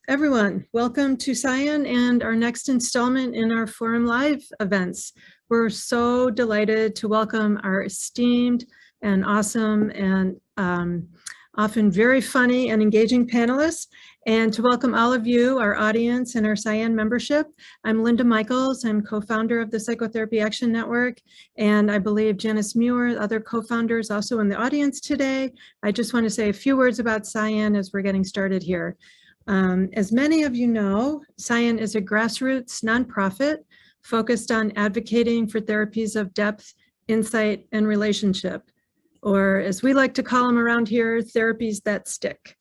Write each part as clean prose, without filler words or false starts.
Everyone, welcome to PsiAN and our next installment in our Forum Live events. We're so delighted to welcome our esteemed and awesome and often very funny and engaging panelists, and to welcome all of you, our audience and our PsiAN membership. I'm Linda Michaels. I'm co-founder of the Psychotherapy Action Network, and I believe Janice Muir, other co-founders, also in the audience today. I just want to say a few words about PsiAN as we're getting started here. As many of you know, PsiAN is a grassroots nonprofit focused on advocating for therapies of depth, insight, and relationship, or as we like to call them around here, therapies that stick.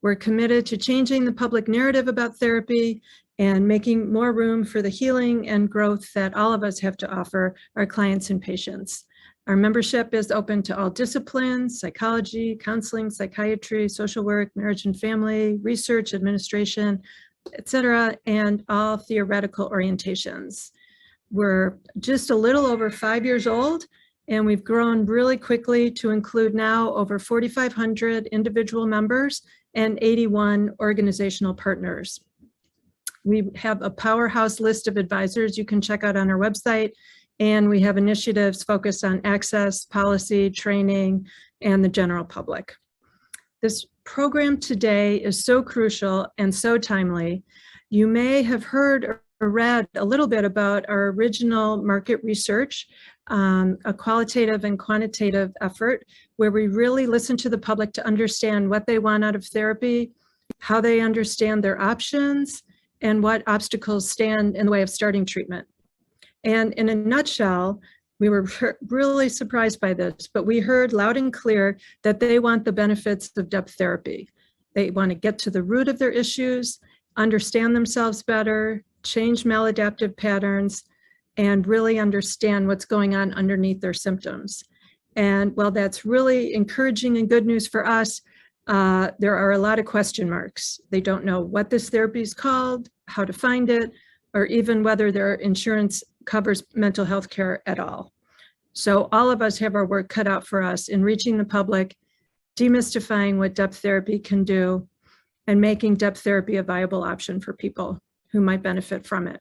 We're committed to changing the public narrative about therapy and making more room for the healing and growth that all of us have to offer our clients and patients. Our membership is open to all disciplines: psychology, counseling, psychiatry, social work, marriage and family, research, administration, etc., and all theoretical orientations. We're just a little over 5 years old, and we've grown really quickly to include now over 4,500 individual members and 81 organizational partners. We have a powerhouse list of advisors you can check out on our website, and we have initiatives focused on access, policy, training, and the general public. This program today is so crucial and so timely. You may have heard or read a little bit about our original market research, a qualitative and quantitative effort where we really listen to the public to understand what they want out of therapy, how they understand their options, and what obstacles stand in the way of starting treatment. And in a nutshell, we were really surprised by this, but we heard loud and clear that they want the benefits of depth therapy. They want to get to the root of their issues, understand themselves better, change maladaptive patterns, and really understand what's going on underneath their symptoms. And while that's really encouraging and good news for us, there are a lot of question marks. They don't know what this therapy is called, how to find it, or even whether their insurance covers mental health care at all. So all of us have our work cut out for us in reaching the public, demystifying what depth therapy can do, and making depth therapy a viable option for people who might benefit from it.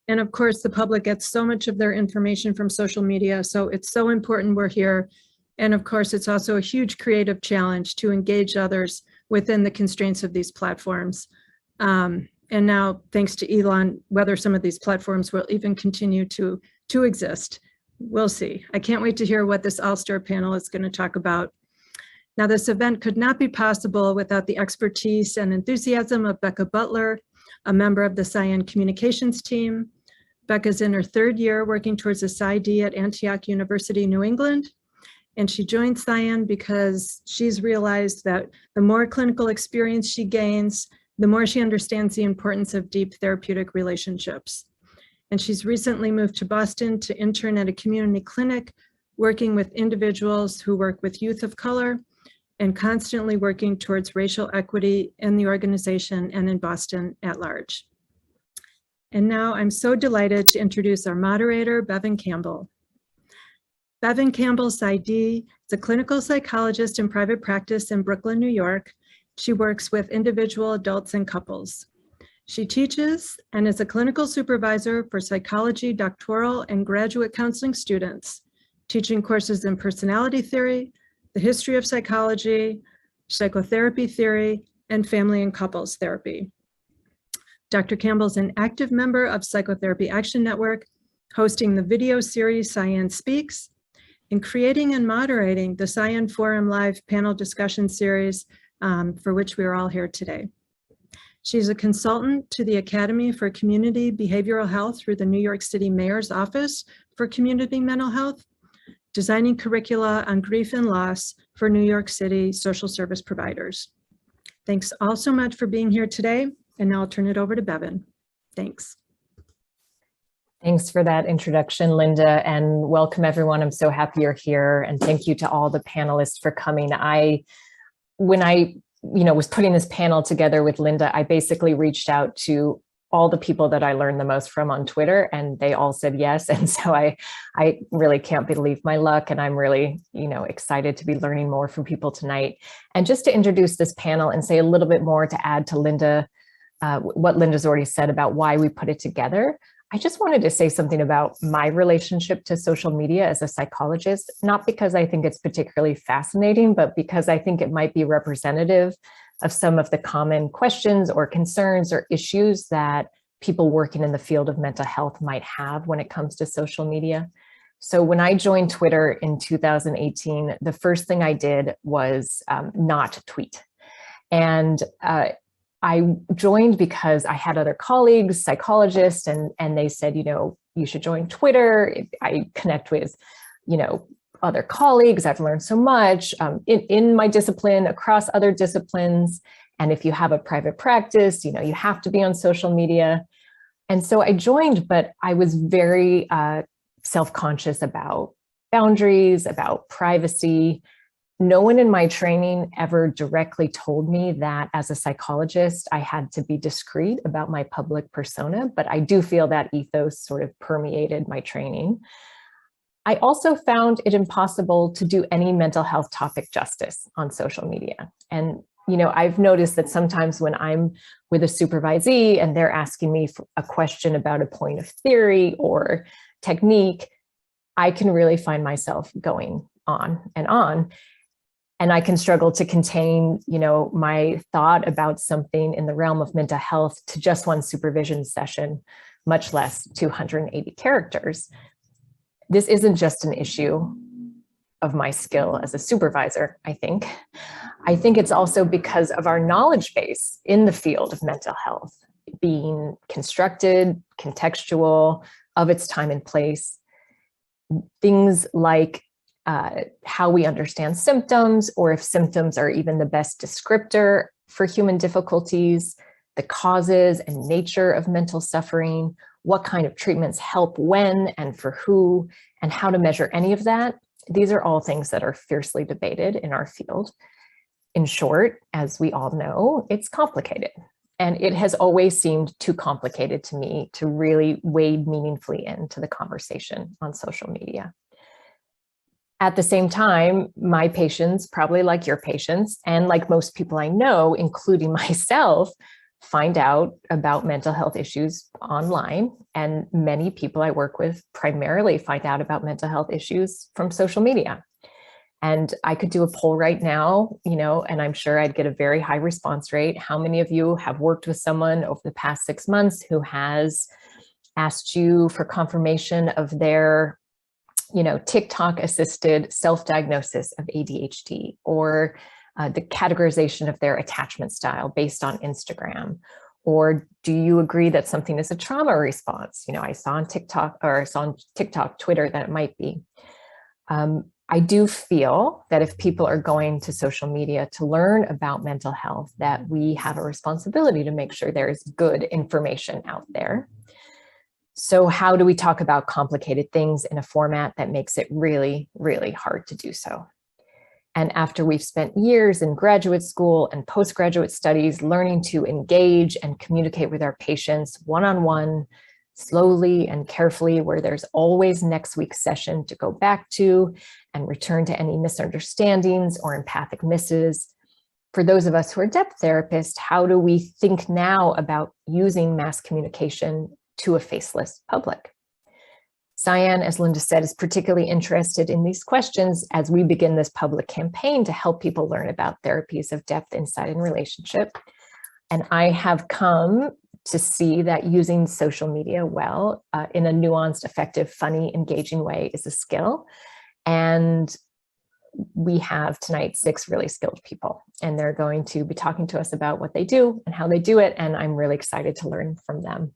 And of course, the public gets so much of their information from social media, so it's so important we're here. And of course, it's also a huge creative challenge to engage others within the constraints of these platforms. And now, thanks to Elon, whether some of these platforms will even continue to exist, we'll see. I can't wait to hear what this all-star panel is going to talk about. Now, this event could not be possible without the expertise and enthusiasm of Becca Butler, a member of the PsiAN communications team. Becca's in her 3rd year working towards a PsyD at Antioch University, New England. And she joined PsiAN because she's realized that the more clinical experience she gains, the more she understands the importance of deep therapeutic relationships. And she's recently moved to Boston to intern at a community clinic, working with individuals who work with youth of color and constantly working towards racial equity in the organization and in Boston at large. And now I'm so delighted to introduce our moderator, Bevan Campbell. Bevan Campbell, PsyD, is a clinical psychologist in private practice in Brooklyn, New York. She works with individual adults and couples. She teaches and is a clinical supervisor for psychology, doctoral, and graduate counseling students, teaching courses in personality theory, the history of psychology, psychotherapy theory, and family and couples therapy. Dr. Campbell's an active member of Psychotherapy Action Network, hosting the video series PsiAN Speaks, and creating and moderating the PsiAN Forum Live panel discussion series, for which we are all here today. She's a consultant to the Academy for Community Behavioral Health through the New York City Mayor's Office for Community Mental Health, designing curricula on grief and loss for New York City social service providers. Thanks all so much for being here today, and now I'll turn it over to Bevan. Thanks. Thanks for that introduction, Linda, and welcome everyone. I'm so happy you're here, and thank you to all the panelists for coming. When I was putting this panel together with Linda, I basically reached out to all the people that I learned the most from on Twitter, and they all said yes. And so I really can't believe my luck. And I'm really, excited to be learning more from people tonight. And just to introduce this panel and say a little bit more to add to Linda, what Linda's already said about why we put it together. I just wanted to say something about my relationship to social media as a psychologist, not because I think it's particularly fascinating, but because I think it might be representative of some of the common questions or concerns or issues that people working in the field of mental health might have when it comes to social media. So when I joined Twitter in 2018, the first thing I did was not tweet. And I joined because I had other colleagues, psychologists, and they said, you should join Twitter. I connect with, other colleagues. I've learned so much in my discipline, across other disciplines. And if you have a private practice, you have to be on social media. And so I joined, but I was very self-conscious about boundaries, about privacy. No one in my training ever directly told me that as a psychologist, I had to be discreet about my public persona, but I do feel that ethos sort of permeated my training. I also found it impossible to do any mental health topic justice on social media. And, I've noticed that sometimes when I'm with a supervisee and they're asking me a question about a point of theory or technique, I can really find myself going on. And I can struggle to contain, my thought about something in the realm of mental health to just one supervision session, much less 280 characters. This isn't just an issue of my skill as a supervisor, I think. I think it's also because of our knowledge base in the field of mental health being constructed, contextual, of its time and place. Things like how we understand symptoms, or if symptoms are even the best descriptor for human difficulties, the causes and nature of mental suffering, what kind of treatments help when and for who, and how to measure any of that. These are all things that are fiercely debated in our field. In short, as we all know, it's complicated. And it has always seemed too complicated to me to really wade meaningfully into the conversation on social media. At the same time, my patients, probably like your patients, and like most people I know, including myself, find out about mental health issues online. And many people I work with primarily find out about mental health issues from social media. And I could do a poll right now, and I'm sure I'd get a very high response rate. How many of you have worked with someone over the past 6 months who has asked you for confirmation of their TikTok assisted self-diagnosis of ADHD, or the categorization of their attachment style based on Instagram? Or do you agree that something is a trauma response? I saw on TikTok, Twitter, that it might be. I do feel that if people are going to social media to learn about mental health, that we have a responsibility to make sure there is good information out there. So how do we talk about complicated things in a format that makes it really, really hard to do so? And after we've spent years in graduate school and postgraduate studies learning to engage and communicate with our patients one-on-one, slowly and carefully, where there's always next week's session to go back to and return to any misunderstandings or empathic misses. For those of us who are depth therapists, how do we think now about using mass communication to a faceless public? PsiAN, as Linda said, is particularly interested in these questions as we begin this public campaign to help people learn about therapies of depth, insight, and relationship. And I have come to see that using social media well in a nuanced, effective, funny, engaging way is a skill. And we have tonight 6 really skilled people, and they're going to be talking to us about what they do and how they do it. And I'm really excited to learn from them.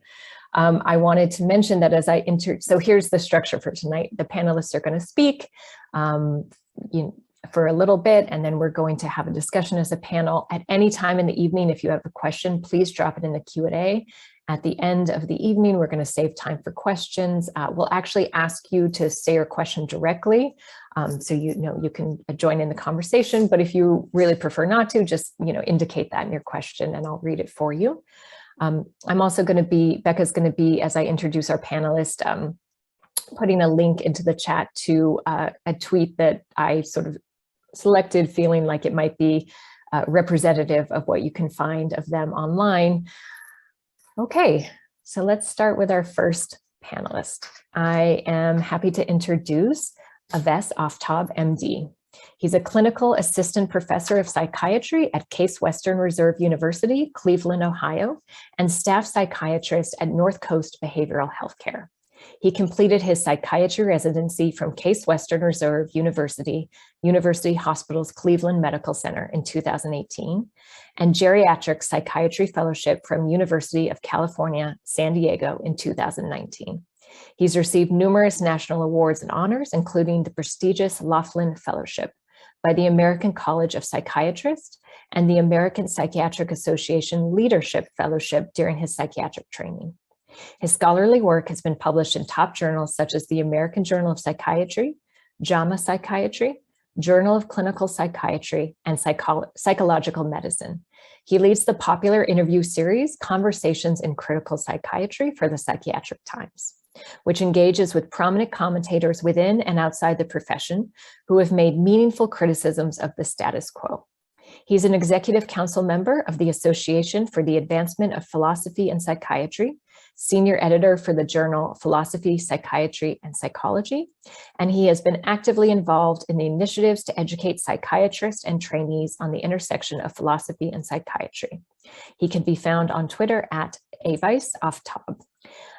I wanted to mention that as I so here's the structure for tonight. The panelists are going to speak for a little bit, and then we're going to have a discussion as a panel. At any time in the evening, if you have a question, please drop it in the Q&A. At the end of the evening, we're going to save time for questions. We'll actually ask you to say your question directly, so you can join in the conversation. But if you really prefer not to, just indicate that in your question, and I'll read it for you. I'm also going to be, Becca's going to be, as I introduce our panelist, putting a link into the chat to a tweet that I sort of selected, feeling like it might be representative of what you can find of them online. Okay, so let's start with our first panelist. I am happy to introduce Aves Offtop, MD. He's a clinical assistant professor of psychiatry at Case Western Reserve University, Cleveland, Ohio, and staff psychiatrist at North Coast Behavioral Healthcare. He completed his psychiatry residency from Case Western Reserve University, University Hospitals Cleveland Medical Center in 2018, and geriatric psychiatry fellowship from University of California, San Diego in 2019. He's received numerous national awards and honors, including the prestigious Laughlin Fellowship by the American College of Psychiatrists and the American Psychiatric Association Leadership Fellowship during his psychiatric training. His scholarly work has been published in top journals such as the American Journal of Psychiatry, JAMA Psychiatry, Journal of Clinical Psychiatry, and Psychological Medicine. He leads the popular interview series, Conversations in Critical Psychiatry for the Psychiatric Times, which engages with prominent commentators within and outside the profession who have made meaningful criticisms of the status quo. He's an executive council member of the Association for the Advancement of Philosophy and Psychiatry, senior editor for the journal Philosophy, Psychiatry, and Psychology, and he has been actively involved in the initiatives to educate psychiatrists and trainees on the intersection of philosophy and psychiatry. He can be found on Twitter at Aves Offtop.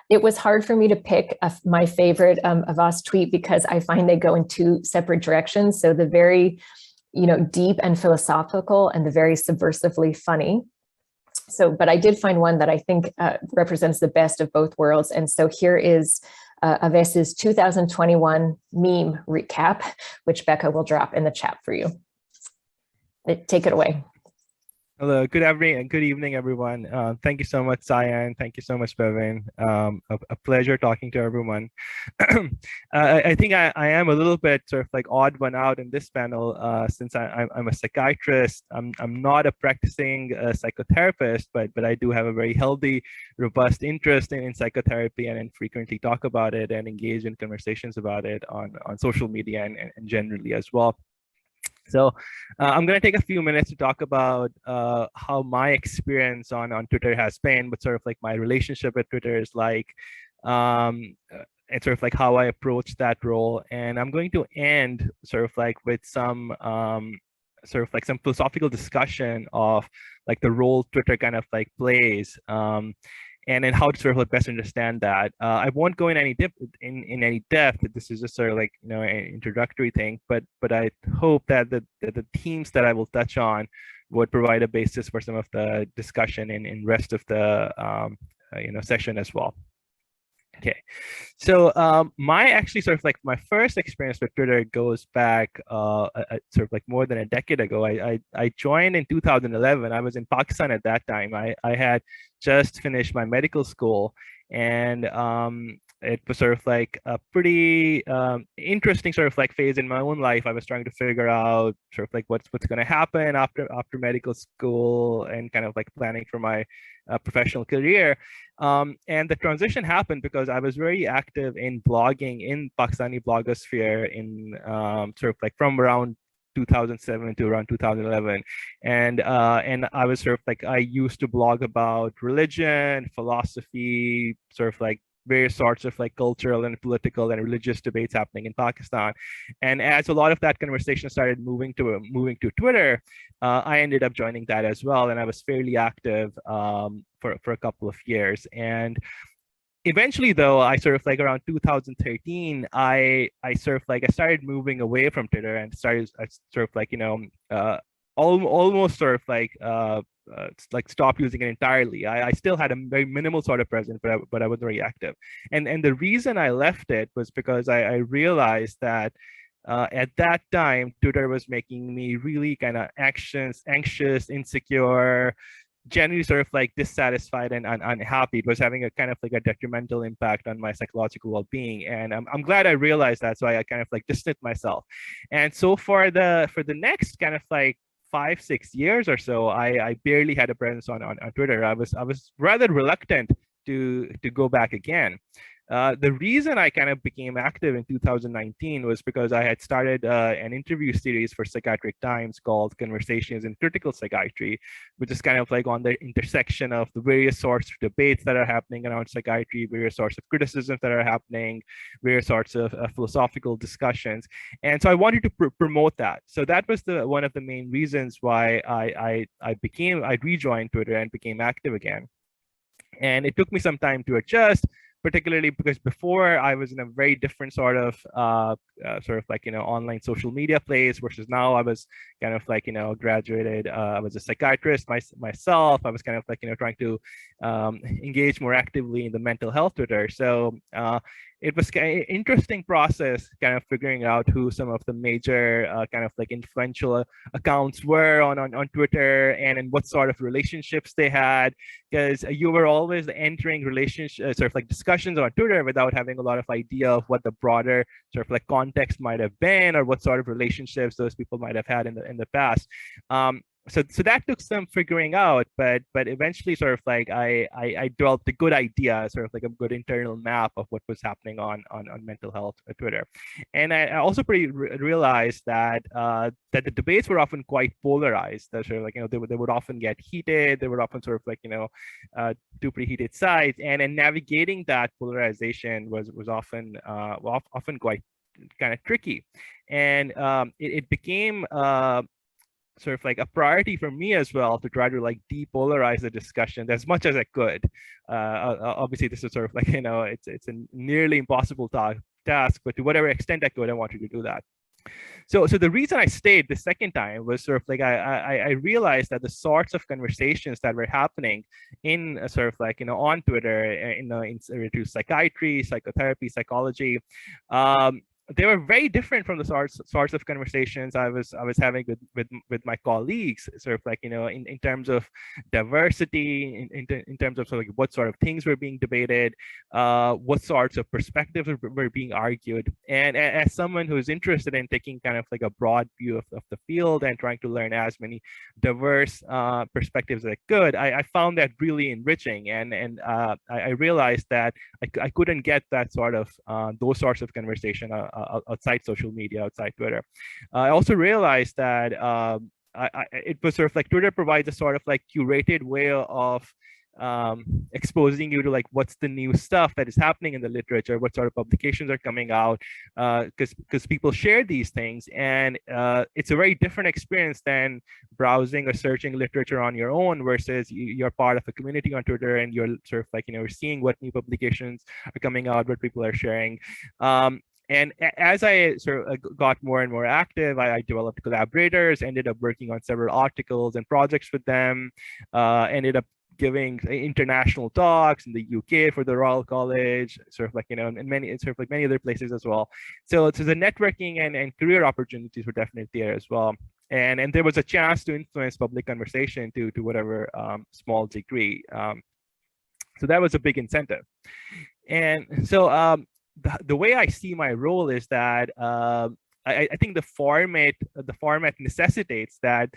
It was hard for me to pick my favorite Aves tweet because I find they go in two separate directions. So the very deep and philosophical and the very subversively funny. So, but I did find one that I think represents the best of both worlds. And so here is Aves's 2021 meme recap, which Becca will drop in the chat for you. Take it away. Hello, good evening, everyone. Thank you so much, PsiAN. Thank you so much, Bevin. A pleasure talking to everyone. I think I am a little bit sort of like odd one out in this panel since I'm a psychiatrist. I'm not a practicing psychotherapist, but I do have a very healthy, robust interest in psychotherapy and frequently talk about it and engage in conversations about it on social media and generally as well. So I'm going to take a few minutes to talk about how my experience on Twitter has been, what sort of like my relationship with Twitter is like, and sort of like how I approach that role. And I'm going to end sort of like with some some philosophical discussion of like the role Twitter kind of like plays. And then how to sort of like best understand that. I won't go in any depth. This is just sort of like an introductory thing. But I hope that the themes that I will touch on would provide a basis for some of the discussion in rest of the session as well. Okay, so my first experience with Twitter goes back sort of like more than a decade ago. I joined in 2011. I was in Pakistan at that time. I had just finished my medical school, and it was sort of like a pretty interesting sort of like phase in my own life. I was trying to figure out sort of like what's going to happen after medical school and kind of like planning for my professional career. And the transition happened because I was very active in blogging in Pakistani blogosphere in sort of like from around 2007 to around 2011, and I was sort of like I used to blog about religion, philosophy, sort of like various sorts of like cultural and political and religious debates happening in Pakistan. And as a lot of that conversation started moving to Twitter, I ended up joining that as well, and I was fairly active for a couple of years. And eventually, though, I sort of like around 2013, I started moving away from Twitter and started sort of like almost sort of like stop using it entirely. I still had a very minimal sort of presence, but I was very active. And the reason I left it was because I realized that at that time, Twitter was making me really kind of anxious, insecure, generally sort of like dissatisfied and unhappy. It was having a kind of like a detrimental impact on my psychological well-being. And I'm glad I realized that. So I kind of like distanced myself. And so for the next kind of like 5-6 years or so, I barely had a presence on Twitter. I was rather reluctant to go back again. The reason I kind of became active in 2019 was because I had started an interview series for Psychiatric Times called Conversations in Critical Psychiatry, which is kind of like on the intersection of the various sorts of debates that are happening around psychiatry, various sorts of criticisms that are happening, various sorts of philosophical discussions. And so I wanted to promote that. So that was one of the main reasons why I rejoined Twitter and became active again. And it took me some time to adjust, particularly because before I was in a very different sort of online social media place, versus now I was kind of like, graduated. I was a psychiatrist myself. I was kind of like, trying to engage more actively in the mental health Twitter. So it was an interesting process, kind of figuring out who some of the major kind of like influential accounts were on Twitter, and what sort of relationships they had, because you were always entering relationships, sort of like discussions on Twitter, without having a lot of idea of what the broader sort of like context might have been, or what sort of relationships those people might have had in the past. So that took some figuring out, but eventually sort of like I developed a good idea, sort of like a good internal map of what was happening on mental health at Twitter. And I also realized that that the debates were often quite polarized. That sort of like, they would often get heated. They would often sort of like, two pretty heated sides, and navigating that polarization was often often quite kind of tricky. And it became sort of like a priority for me as well to try to like depolarize the discussion as much as I could. Obviously, this is sort of like, it's a nearly impossible task, but to whatever extent I could, I wanted to do that. So the reason I stayed the second time was sort of like I realized that the sorts of conversations that were happening in sort of like, on Twitter, into psychiatry, psychotherapy, psychology, they were very different from the sorts of conversations I was having with my colleagues, sort of like, in terms of diversity, in terms of sort of like what sort of things were being debated, what sorts of perspectives were being argued. And as someone who's interested in taking kind of like a broad view of the field and trying to learn as many diverse perspectives as I could, I found that really enriching. And I realized that I couldn't get that sort of those sorts of conversation outside social media, outside Twitter. I also realized that it was sort of like Twitter provides a sort of like curated way of exposing you to like what's the new stuff that is happening in the literature, what sort of publications are coming out, because people share these things, and it's a very different experience than browsing or searching literature on your own, versus you're part of a community on Twitter and you're sort of like, seeing what new publications are coming out, what people are sharing. And as I sort of got more and more active, I developed collaborators, ended up working on several articles and projects with them, ended up giving international talks in the UK for the Royal College, sort of like, and many other places as well. So the networking and career opportunities were definitely there as well. And there was a chance to influence public conversation to whatever small degree. So that was a big incentive. And so the way I see my role is that I think the format necessitates that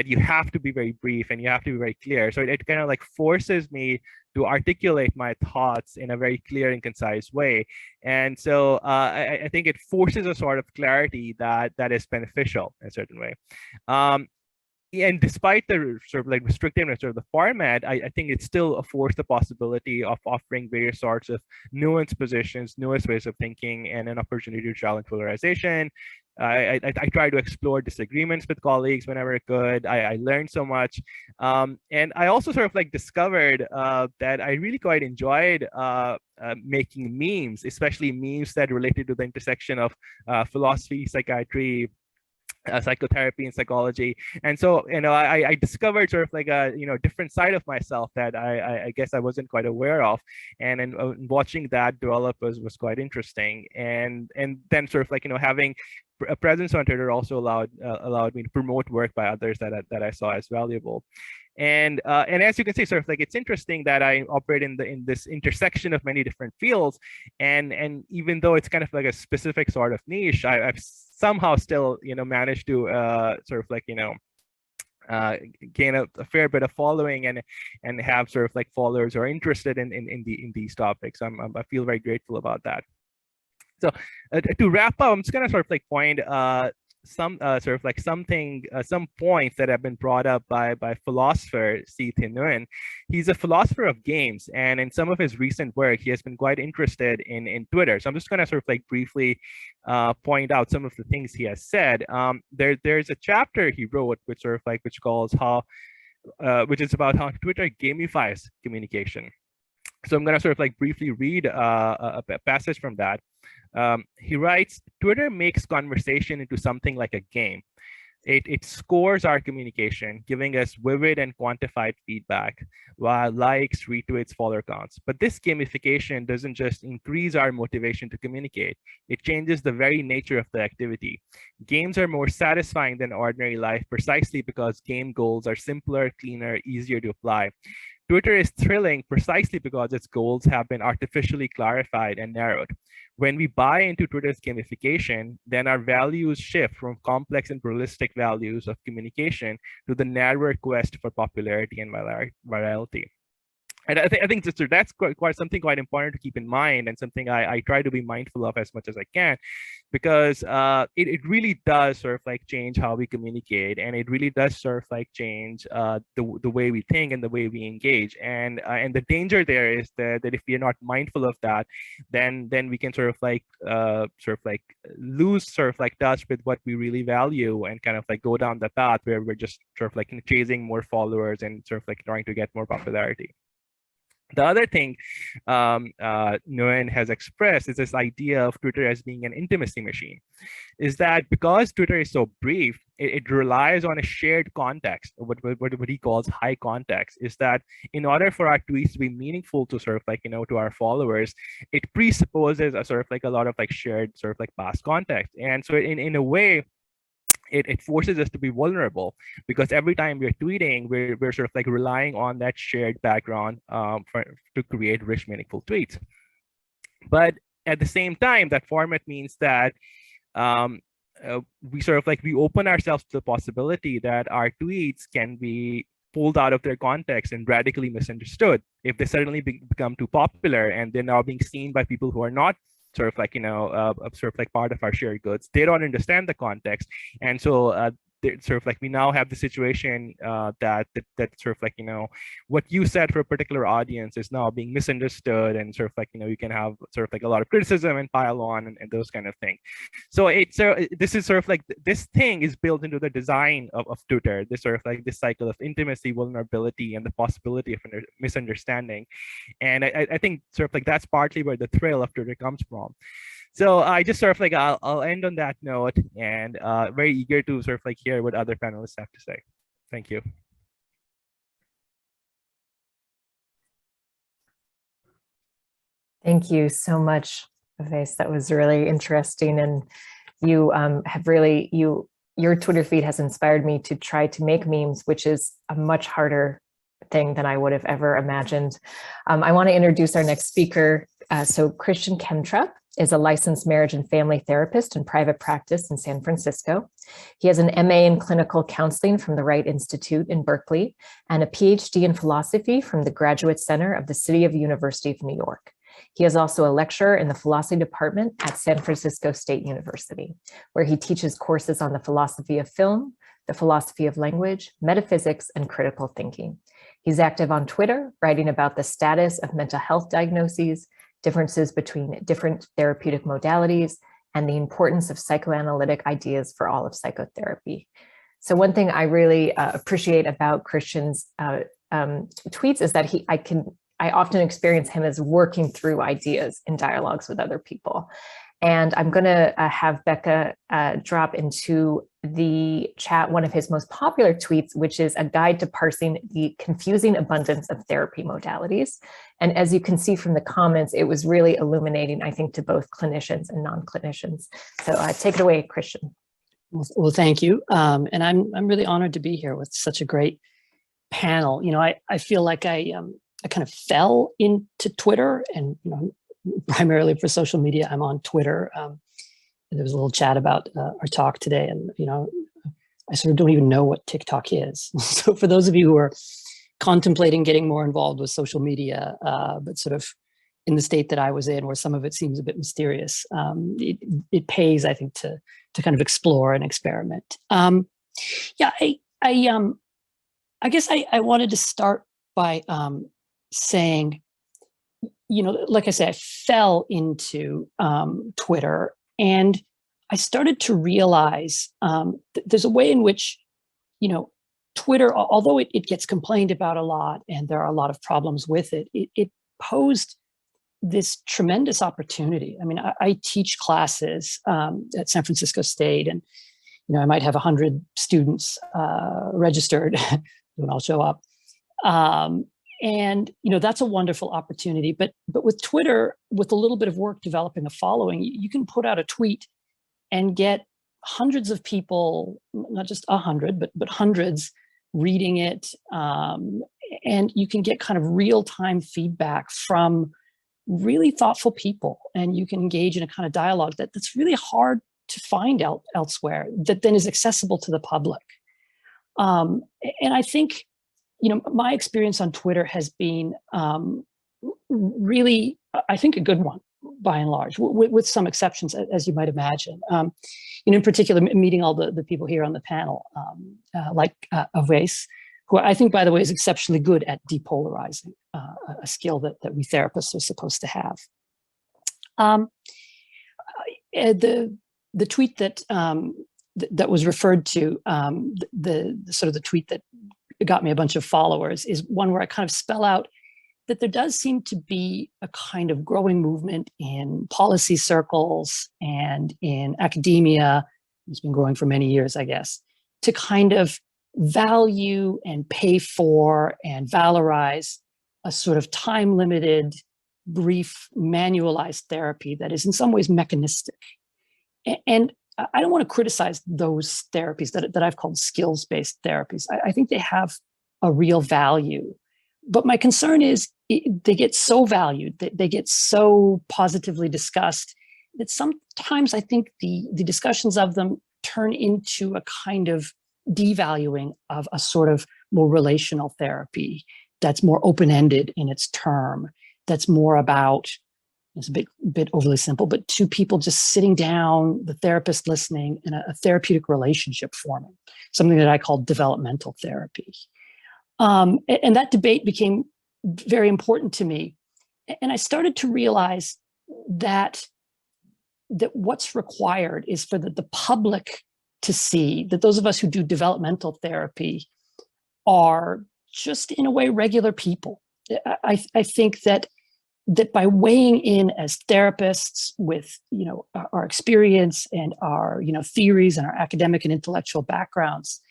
you have to be very brief and you have to be very clear. So it kind of like forces me to articulate my thoughts in a very clear and concise way. And so I think it forces a sort of clarity that is beneficial in a certain way. And despite the sort of like restrictiveness of the format, I think it still affords the possibility of offering various sorts of nuanced positions, nuanced ways of thinking, and an opportunity to challenge polarization. I try to explore disagreements with colleagues whenever I could. I learned so much. And I also sort of like discovered that I really quite enjoyed making memes, especially memes that related to the intersection of philosophy, psychiatry, psychotherapy and psychology. And so, I discovered sort of like a, different side of myself that I guess I wasn't quite aware of. And watching that develop was quite interesting. And then sort of like, having a presence on Twitter also allowed me to promote work by others that I saw as valuable. And as you can see, sort of like, it's interesting that I operate in this intersection of many different fields, and even though it's kind of like a specific sort of niche, I've somehow still managed to sort of like gain a fair bit of following and have sort of like followers who are interested in these topics. I feel very grateful about that. So to wrap up, I'm just gonna sort of like point some sort of like some points that have been brought up by philosopher C. Nguyen. He's a philosopher of games, and in some of his recent work, he has been quite interested in Twitter. So I'm just gonna sort of like briefly point out some of the things he has said. There's a chapter he wrote which calls which is about how Twitter gamifies communication. So I'm going to sort of like briefly read a passage from that. He writes, Twitter makes conversation into something like a game. It scores our communication, giving us vivid and quantified feedback, while likes, retweets, follower counts. But this gamification doesn't just increase our motivation to communicate, it changes the very nature of the activity. Games are more satisfying than ordinary life precisely because game goals are simpler, cleaner, easier to apply. Twitter is thrilling precisely because its goals have been artificially clarified and narrowed. When we buy into Twitter's gamification, then our values shift from complex and pluralistic values of communication to the narrower quest for popularity and virality. And I think that's quite something quite important to keep in mind, and something I try to be mindful of as much as I can, because it really does sort of like change how we communicate, and it really does sort of like change the way we think and the way we engage. And the danger there is that if we are not mindful of that, then we can sort of like lose sort of like touch with what we really value, and kind of like go down the path where we're just sort of like chasing more followers and sort of like trying to get more popularity. The other thing Nguyen has expressed is this idea of Twitter as being an intimacy machine. Is that because Twitter is so brief, it relies on a shared context, what he calls high context. Is that in order for our tweets to be meaningful to sort of like, to our followers, it presupposes a sort of like a lot of like shared sort of like past context. And so in a way, it forces us to be vulnerable, because every time we're tweeting, we're sort of like relying on that shared background to create rich, meaningful tweets. But at the same time, that format means that we open ourselves to the possibility that our tweets can be pulled out of their context and radically misunderstood if they suddenly become too popular, and they're now being seen by people who are not sort of like sort of like part of our shared goods. They don't understand the context, and so sort of like we now have the situation that sort of like what you said for a particular audience is now being misunderstood, and sort of like you can have sort of like a lot of criticism and pile on and those kind of things. So this is sort of like this thing is built into the design of Twitter, this sort of like this cycle of intimacy, vulnerability, and the possibility of misunderstanding. And I think sort of like that's partly where the thrill of Twitter comes from. So I just sort of like I'll end on that note, and very eager to sort of like hear what other panelists have to say. Thank you. Thank you so much, Aves. That was really interesting, and you have really your Twitter feed has inspired me to try to make memes, which is a much harder thing than I would have ever imagined. I want to introduce our next speaker. So Christian Kentra is a licensed marriage and family therapist in private practice in San Francisco. He has an MA in clinical counseling from the Wright Institute in Berkeley and a PhD in philosophy from the Graduate Center of the City of University of New York. He is also a lecturer in the philosophy department at San Francisco State University, where he teaches courses on the philosophy of film, the philosophy of language, metaphysics, and critical thinking. He's active on Twitter, writing about the status of mental health diagnoses, differences between different therapeutic modalities, and the importance of psychoanalytic ideas for all of psychotherapy. So one thing I really appreciate about Christian's tweets is that I often experience him as working through ideas in dialogues with other people. And I'm going to have Becca drop into the chat one of his most popular tweets, which is a guide to parsing the confusing abundance of therapy modalities. And as you can see from the comments, it was really illuminating, I think, to both clinicians and non-clinicians. So take it away, Christian. Well, thank you. And I'm really honored to be here with such a great panel. I feel like I kind of fell into Twitter, and primarily for social media, I'm on Twitter. There was a little chat about our talk today, and I sort of don't even know what TikTok is. So for those of you who are contemplating getting more involved with social media, but sort of in the state that I was in, where some of it seems a bit mysterious, it pays, I think, to kind of explore and experiment. Yeah, I guess I wanted to start by saying, you know, like I said, I fell into Twitter, and I started to realize there's a way in which, you know, Twitter, although it gets complained about a lot and there are a lot of problems with it, it posed this tremendous opportunity. I mean, I teach classes at San Francisco State, and you know, I might have 100 students registered when I'll show up. And you know, that's a wonderful opportunity. But with Twitter, with a little bit of work developing a following, you can put out a tweet and get hundreds of people, not just 100, but hundreds reading it. And you can get kind of real-time feedback from really thoughtful people, and you can engage in a kind of dialogue that's really hard to find elsewhere, that then is accessible to the public. And I think, you know, my experience on Twitter has been really, I think, a good one by and large, with some exceptions, as you might imagine. You know, in particular, meeting all the people here on the panel, like Aves, who I think, by the way, is exceptionally good at depolarizing, a skill that we therapists are supposed to have. The tweet that that was referred to, the sort of the tweet that got me a bunch of followers, is one where I kind of spell out that there does seem to be a kind of growing movement in policy circles and in academia. It's been growing for many years, I guess, to kind of value and pay for and valorize a sort of time-limited, brief, manualized therapy that is in some ways mechanistic. And I don't want to criticize those therapies that I've called skills-based therapies. I think they have a real value. But my concern is they get so valued, they get so positively discussed, that sometimes I think the discussions of them turn into a kind of devaluing of a sort of more relational therapy that's more open-ended in its term, that's more about, it's a bit overly simple, but two people just sitting down, the therapist listening, and a therapeutic relationship forming, something that I call developmental therapy. And that debate became very important to me. And I started to realize that what's required is for the public to see that those of us who do developmental therapy are just, in a way, regular people. I think that by weighing in as therapists with, you know, our experience and our, you know, theories and our academic and intellectual backgrounds,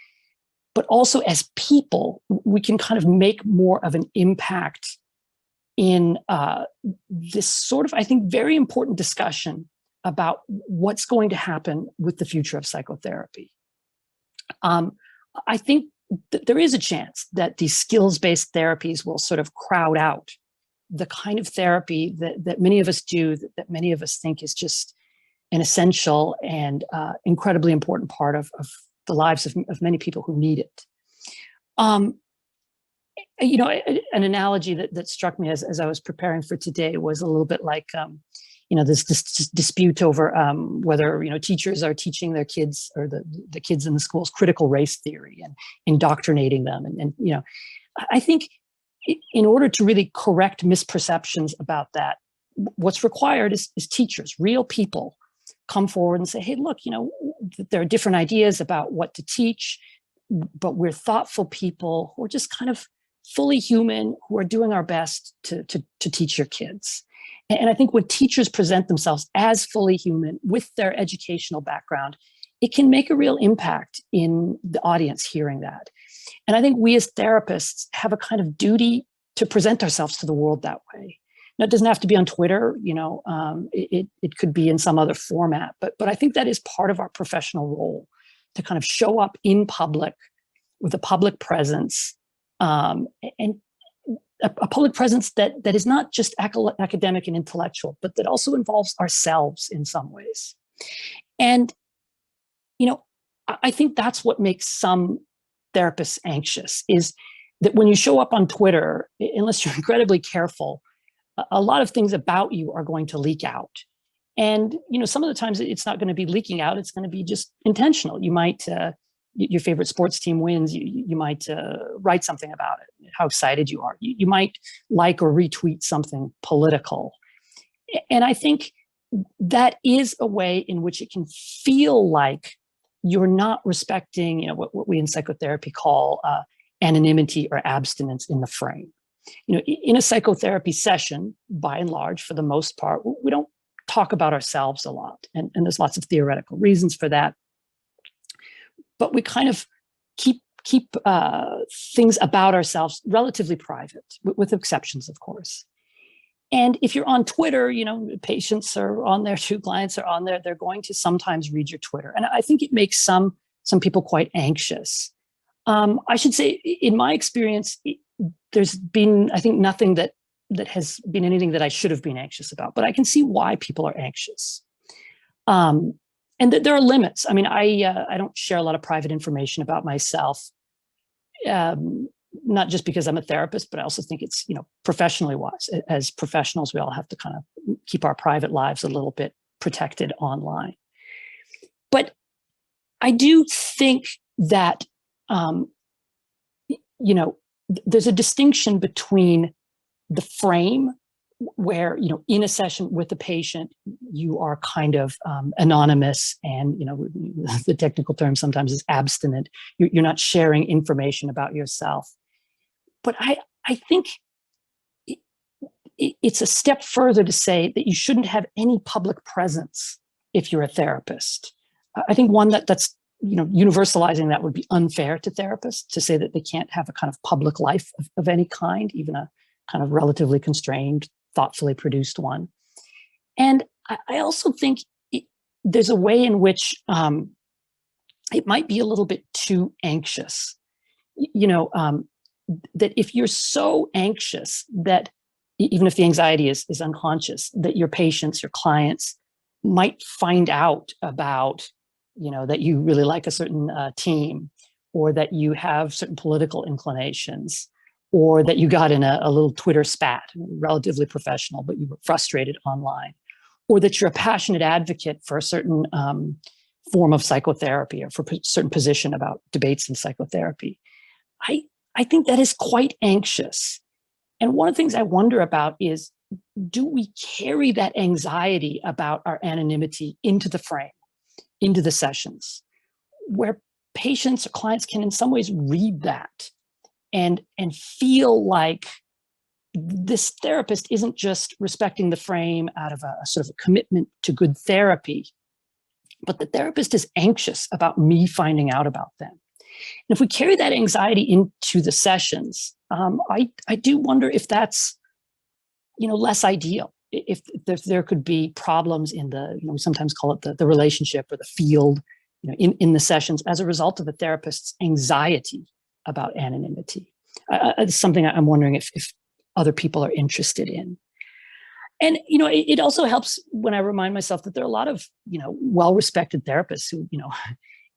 but also as people, we can kind of make more of an impact in this sort of, I think, very important discussion about what's going to happen with the future of psychotherapy. I think that there is a chance that these skills-based therapies will sort of crowd out the kind of therapy that many of us do, that many of us think is just an essential and incredibly important part of the lives of many people who need it. You know, an analogy that struck me as I was preparing for today was a little bit like, you know, this dispute over whether, you know, teachers are teaching their kids, or the kids in the schools, critical race theory and indoctrinating them. And you know, I think in order to really correct misperceptions about that, what's required is teachers, real people, come forward and say, hey, look, you know, there are different ideas about what to teach, but we're thoughtful people who are just kind of fully human, who are doing our best to teach your kids. And I think when teachers present themselves as fully human with their educational background, it can make a real impact in the audience hearing that. And I think we as therapists have a kind of duty to present ourselves to the world that way. Now, it doesn't have to be on Twitter, you know, it could be in some other format, but I think that is part of our professional role, to kind of show up in public with a public presence, and a public presence that is not just academic and intellectual, but that also involves ourselves in some ways. And, you know, I think that's what makes some therapists anxious, is that when you show up on Twitter, unless you're incredibly careful, a lot of things about you are going to leak out. And, some of the times it's not going to be leaking out. It's going to be just intentional. You might, your favorite sports team wins. You might write something about it, how excited you are. You might like or retweet something political. And I think that is a way in which it can feel like you're not respecting, what we in psychotherapy call anonymity or abstinence in the frame. In a psychotherapy session, by and large, for the most part, we don't talk about ourselves a lot. And there's lots of theoretical reasons for that. But we kind of keep things about ourselves relatively private, with exceptions, of course. And if you're on Twitter, patients are on there too, clients are on there, they're going to sometimes read your Twitter. And I think it makes some people quite anxious. I should say, in my experience, there's been, I think, nothing that has been anything that I should have been anxious about, but I can see why people are anxious. And there are limits. I mean, I don't share a lot of private information about myself, not just because I'm a therapist, but I also think it's, professionally wise. As professionals, we all have to kind of keep our private lives a little bit protected online. But I do think that, there's a distinction between the frame where, in a session with the patient, you are kind of anonymous and, the technical term sometimes is abstinent. You're not sharing information about yourself. But I think it's a step further to say that you shouldn't have any public presence if you're a therapist. I think one that's, universalizing that would be unfair to therapists, to say that they can't have a kind of public life of any kind, even a kind of relatively constrained, thoughtfully produced one. And I also think there's a way in which it might be a little bit too anxious. That if you're so anxious that, even if the anxiety is unconscious, that your patients, your clients might find out about, that you really like a certain team, or that you have certain political inclinations, or that you got in a little Twitter spat, relatively professional, but you were frustrated online, or that you're a passionate advocate for a certain form of psychotherapy, or for a certain position about debates in psychotherapy. I think that is quite anxious. And one of the things I wonder about is, do we carry that anxiety about our anonymity into the frame, into the sessions, where patients or clients can in some ways read that and feel like this therapist isn't just respecting the frame out of a sort of a commitment to good therapy, but the therapist is anxious about me finding out about them. And if we carry that anxiety into the sessions, I do wonder if that's, less ideal. If there could be problems in the, we sometimes call it the relationship or the field, in the sessions as a result of a therapist's anxiety about anonymity. It's something I'm wondering if other people are interested in. And, it also helps when I remind myself that there are a lot of, well-respected therapists who,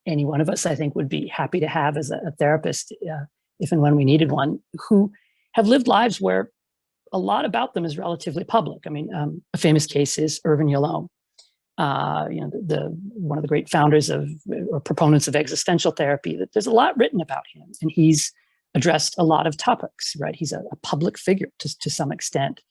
any one of us, I think, would be happy to have as a therapist, if and when we needed one, who have lived lives where a lot about them is relatively public. I mean, a famous case is Irvin Yalom, one of the great founders of or proponents of existential therapy. That there's a lot written about him, and he's addressed a lot of topics. Right, he's a public figure to some extent,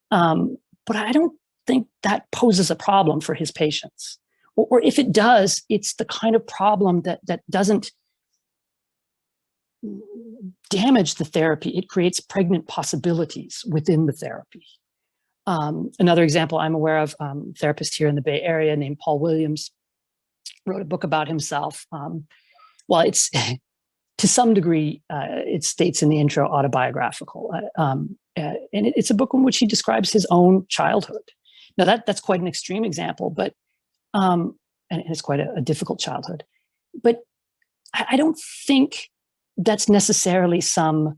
but I don't think that poses a problem for his patients. Or if it does, it's the kind of problem that doesn't damage the therapy. It creates pregnant possibilities within the therapy. Another example I'm aware of, a therapist here in the Bay Area named Paul Williams wrote a book about himself. Well, it's to some degree, it states in the intro, autobiographical. And it's a book in which he describes his own childhood. Now that's quite an extreme example, but and it's quite a difficult childhood. But I don't think that's necessarily some,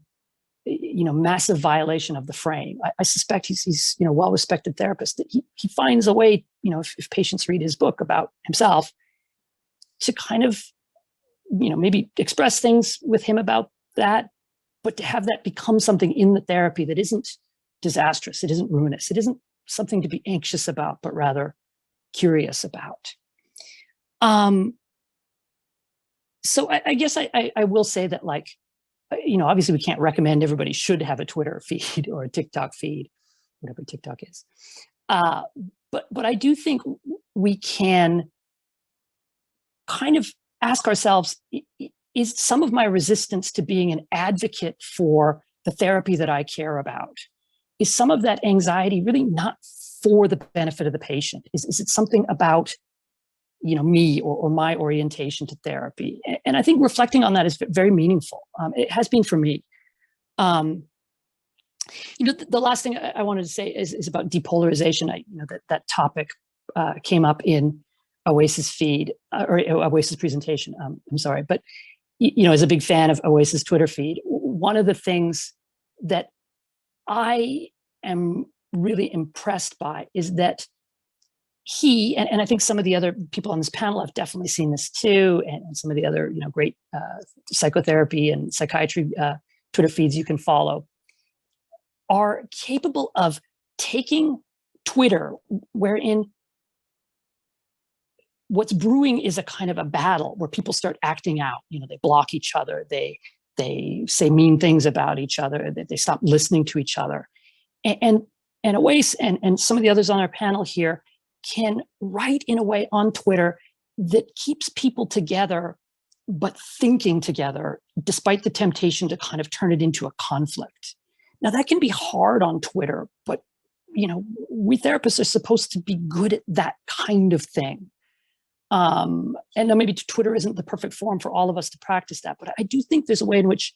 massive violation of the frame. I suspect he's well-respected therapist, that he finds a way, if patients read his book about himself, to kind of maybe express things with him about that, but to have that become something in the therapy that isn't disastrous, it isn't ruinous, it isn't something to be anxious about, but rather curious about. So I guess I will say that, like, obviously we can't recommend everybody should have a Twitter feed or a TikTok feed, whatever TikTok is. But I do think we can kind of ask ourselves, is some of my resistance to being an advocate for the therapy that I care about, is some of that anxiety really not for the benefit of the patient? Is it something about me or my orientation to therapy? And I think reflecting on that is very meaningful. It has been for me. The last thing I wanted to say is about depolarization. That topic came up in Oasis feed or Oasis presentation. I'm sorry, but as a big fan of Oasis Twitter feed, one of the things that I am really impressed by is that he, and I think some of the other people on this panel have definitely seen this too, and some of the other great psychotherapy and psychiatry Twitter feeds you can follow, are capable of taking Twitter, wherein what's brewing is a kind of a battle where people start acting out. They block each other, they say mean things about each other, they stop listening to each other, and Oasis and some of the others on our panel here can write in a way on Twitter that keeps people together, but thinking together, despite the temptation to kind of turn it into a conflict. Now, that can be hard on Twitter, but we therapists are supposed to be good at that kind of thing. And now maybe Twitter isn't the perfect forum for all of us to practice that, but I do think there's a way in which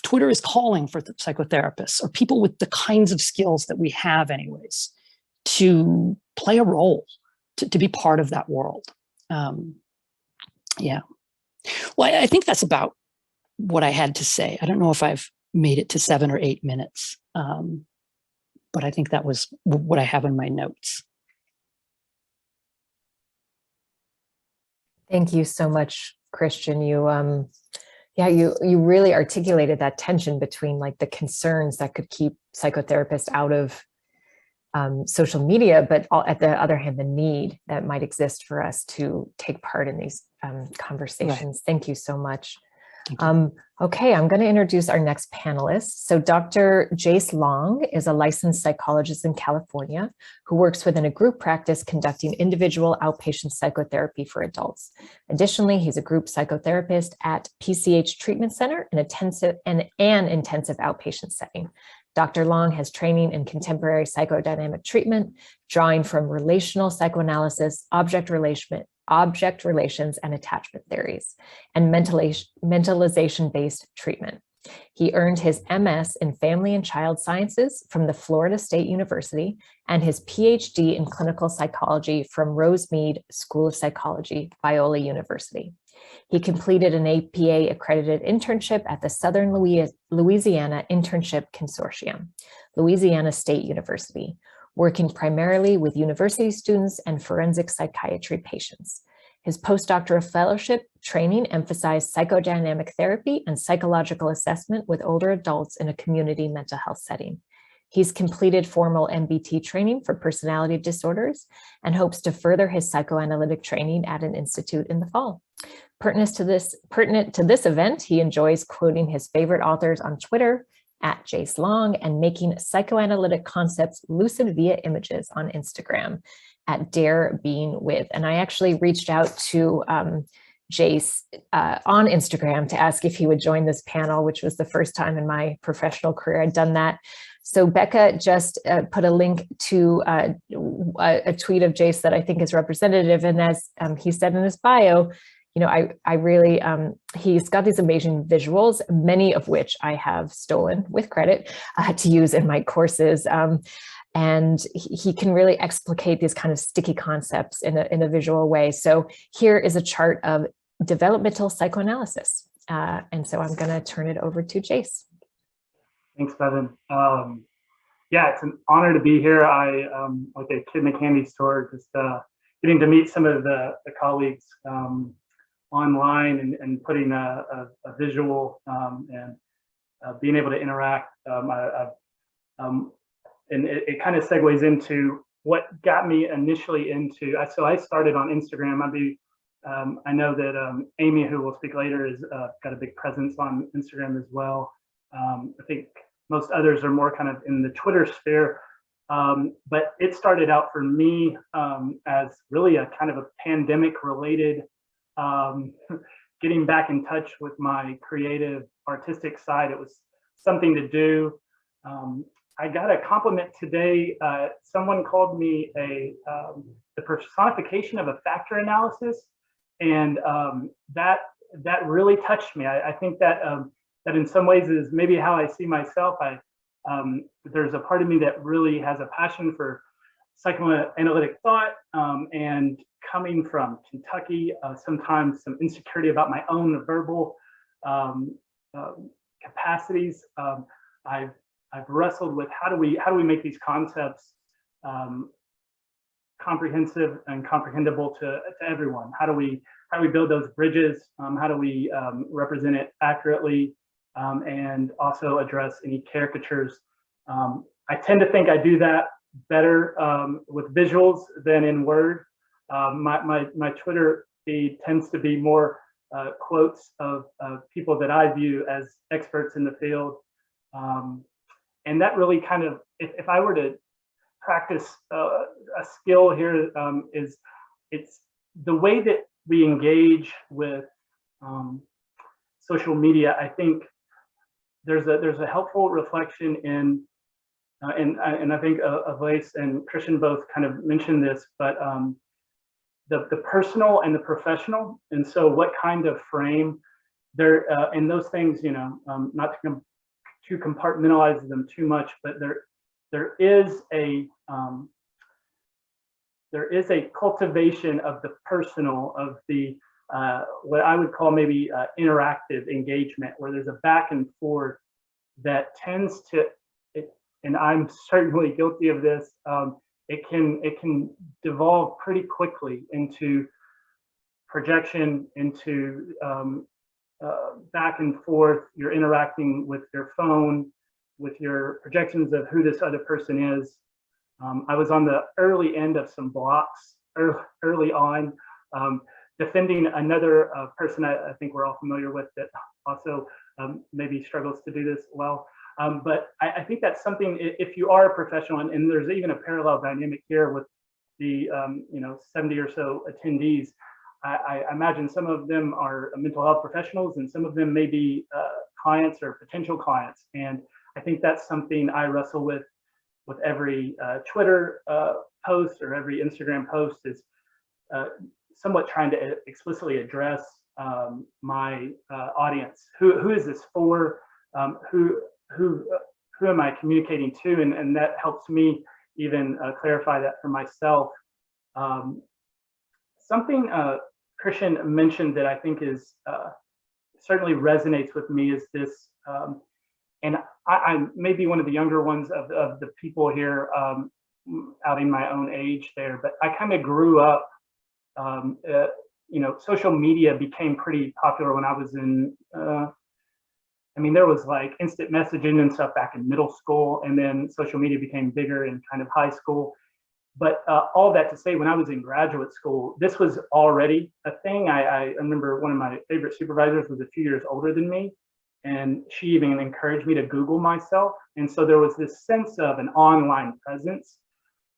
Twitter is calling for the psychotherapists or people with the kinds of skills that we have anyways to play a role, to be part of that world. Yeah. Well, I think that's about what I had to say. I don't know if I've made it to 7 or 8 minutes, but I think that was what I have in my notes. Thank you so much, Christian. You really articulated that tension between like the concerns that could keep psychotherapists out of social media, but at the other hand, the need that might exist for us to take part in these conversations. Right. Thank you so much. Okay, I'm going to introduce our next panelist. So Dr. Jace Long is a licensed psychologist in California who works within a group practice conducting individual outpatient psychotherapy for adults. Additionally, he's a group psychotherapist at PCH Treatment Center, an intensive outpatient setting. Dr. Long has training in contemporary psychodynamic treatment, drawing from relational psychoanalysis, object relations and attachment theories, and mentalization-based treatment. He earned his MS in Family and Child Sciences from the Florida State University and his PhD in clinical psychology from Rosemead School of Psychology, Biola University. He completed an APA-accredited internship at the Southern Louisiana Internship Consortium, Louisiana State University, working primarily with university students and forensic psychiatry patients. His postdoctoral fellowship training emphasized psychodynamic therapy and psychological assessment with older adults in a community mental health setting. He's completed formal MBT training for personality disorders and hopes to further his psychoanalytic training at an institute in the fall. Pertinent to this event, he enjoys quoting his favorite authors on Twitter at Jace Long and making psychoanalytic concepts lucid via images on Instagram at Dare Being With. And I actually reached out to Jace on Instagram to ask if he would join this panel, which was the first time in my professional career I'd done that. So Becca just put a link to a tweet of Jace that I think is representative. And as he said in his bio, I really, he's got these amazing visuals, many of which I have stolen with credit to use in my courses. And he can really explicate these kind of sticky concepts in a visual way. So here is a chart of developmental psychoanalysis. And so I'm going to turn it over to Jace. Thanks, Bevan. Yeah, it's an honor to be here. I, like a kid in a candy store, just getting to meet some of the colleagues online and putting a visual and being able to interact. And it kind of segues into what got me initially into. So I started on Instagram. I know that Amy, who will speak later, is got a big presence on Instagram as well. I think most others are more kind of in the Twitter sphere. But it started out for me as really a kind of a pandemic-related getting back in touch with my creative, artistic side. It was something to do. I got a compliment today. Someone called me the personification of a factor analysis, and that really touched me. I think that that in some ways is maybe how I see myself. There's a part of me that really has a passion for psychoanalytic thought, and coming from Kentucky, sometimes some insecurity about my own verbal capacities. I've wrestled with how do we make these concepts comprehensive and comprehensible to everyone? How do we build those bridges? How do we represent it accurately, and also address any caricatures? I tend to think I do that better with visuals than in word. My Twitter feed tends to be more quotes of people that I view as experts in the field. And that really kind of, if I were to practice a skill here, it's the way that we engage with social media. I think there's a helpful reflection in, and I think Aves and Christian both kind of mentioned this, but the personal and the professional. And so what kind of frame there, and those things, not to compartmentalize them too much, but there is a cultivation of the personal, of the what I would call maybe interactive engagement, where there's a back and forth that tends to, and I'm certainly guilty of this. It can devolve pretty quickly into projection, into back and forth. You're interacting with your phone, with your projections of who this other person is. I was on the early end of some blocks early on, defending another person I think we're all familiar with that also maybe struggles to do this well. But I think that's something, if you are a professional, and there's even a parallel dynamic here with the 70 or so attendees. I imagine some of them are mental health professionals, and some of them may be clients or potential clients. And I think that's something I wrestle with every Twitter post or every Instagram post, is somewhat trying to explicitly address my audience. Who is this for? Who am I communicating to? And that helps me even clarify that for myself. Something Christian mentioned that I think is certainly resonates with me is this, and I may be one of the younger ones of the people here, outing my own age there, but I kind of grew up, social media became pretty popular when I was in, there was like instant messaging and stuff back in middle school, and then social media became bigger in kind of high school. But all that to say, when I was in graduate school, this was already a thing. I remember one of my favorite supervisors was a few years older than me, and she even encouraged me to Google myself. And so there was this sense of an online presence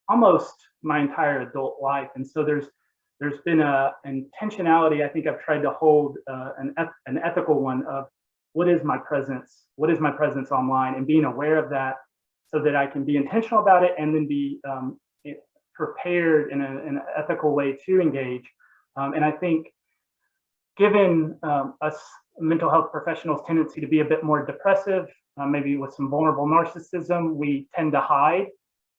almost my entire adult life. And so there's been an intentionality I think I've tried to hold, an ethical one of what is my presence? What is my presence online? And being aware of that so that I can be intentional about it and then be prepared in an ethical way to engage. And I think given us mental health professionals' tendency to be a bit more depressive, maybe with some vulnerable narcissism, we tend to hide.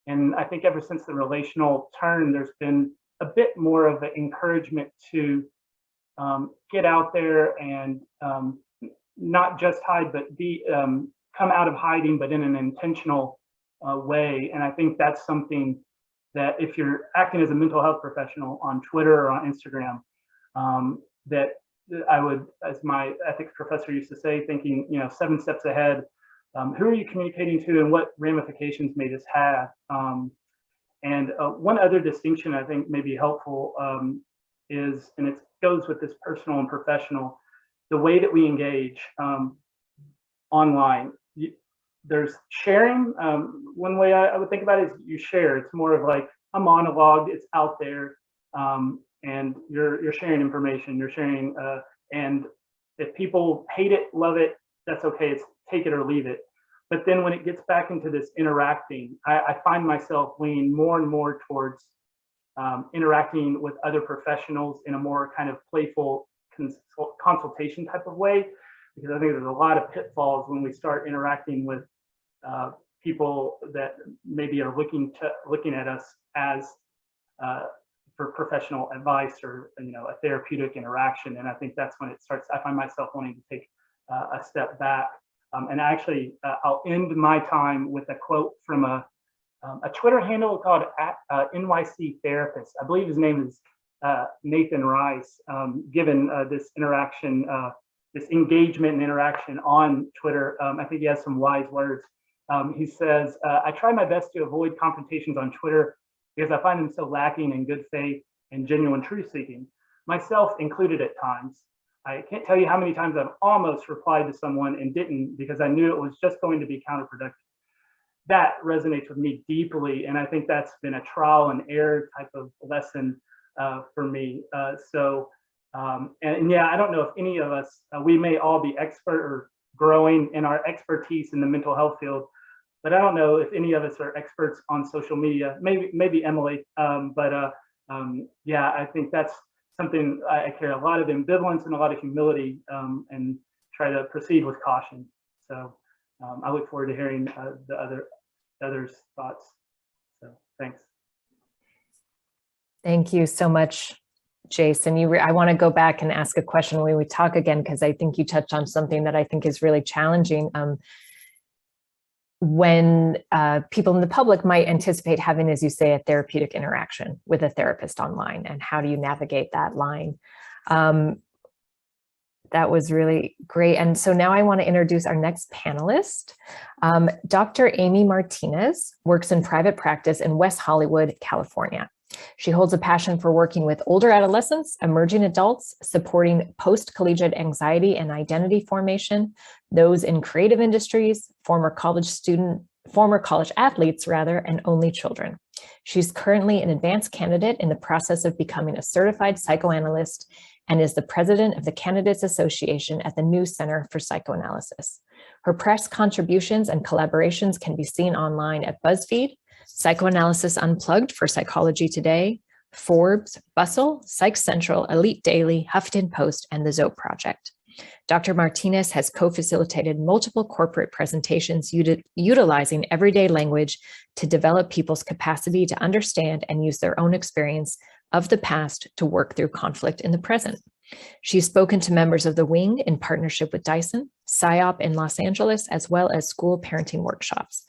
And I think ever since the relational turn, there's been a bit more of an encouragement to get out there and not just hide, but be come out of hiding, but in an intentional way. And I think that's something that if you're acting as a mental health professional on Twitter or on Instagram, that I would, as my ethics professor used to say, thinking, 7 steps ahead. Who are you communicating to, and what ramifications may this have? And one other distinction I think may be helpful is, and it goes with this personal and professional, the way that we engage online. There's sharing. One way I would think about it is you share. It's more of like a monologue. It's out there, and you're sharing information. You're sharing, and if people hate it, love it, that's okay. It's take it or leave it. But then when it gets back into this interacting, I find myself leaning more and more towards interacting with other professionals in a more kind of playful consultation type of way, because I think there's a lot of pitfalls when we start interacting with people that maybe are looking at us as for professional advice or a therapeutic interaction. And I think that's when it starts. I find myself wanting to take a step back. And actually, I'll end my time with a quote from a Twitter handle called NYC Therapist. I believe his name is Nathan Rice. Given this interaction, this engagement and interaction on Twitter, I think he has some wise words. He says, I try my best to avoid confrontations on Twitter because I find them so lacking in good faith and genuine truth seeking, myself included at times. I can't tell you how many times I've almost replied to someone and didn't because I knew it was just going to be counterproductive. That resonates with me deeply, and I think that's been a trial and error type of lesson for me. And yeah, I don't know if any of us, we may all be expert or growing in our expertise in the mental health field, but I don't know if any of us are experts on social media. Maybe Emily, yeah, I think that's something I carry a lot of ambivalence and a lot of humility, and try to proceed with caution. So I look forward to hearing the others' thoughts. So thanks. Thank you so much, Jason. I want to go back and ask a question when we talk again, because I think you touched on something that I think is really challenging. When people in the public might anticipate having, as you say, a therapeutic interaction with a therapist online, and how do you navigate that line? That was really great. And so now I want to introduce our next panelist. Dr. Amy Martinez works in private practice in West Hollywood, California. She holds a passion for working with older adolescents, emerging adults, supporting post-collegiate anxiety and identity formation, those in creative industries, former college athletes, and only children. She's currently an advanced candidate in the process of becoming a certified psychoanalyst and is the president of the Candidates Association at the New Center for Psychoanalysis. Her press contributions and collaborations can be seen online at BuzzFeed, Psychoanalysis Unplugged for Psychology Today, Forbes, Bustle, Psych Central, Elite Daily, Huffington Post, and the Zoe Project. Dr. Martinez has co-facilitated multiple corporate presentations utilizing everyday language to develop people's capacity to understand and use their own experience of the past to work through conflict in the present. She's spoken to members of the Wing in partnership with Dyson, PsiOP in Los Angeles, as well as school parenting workshops.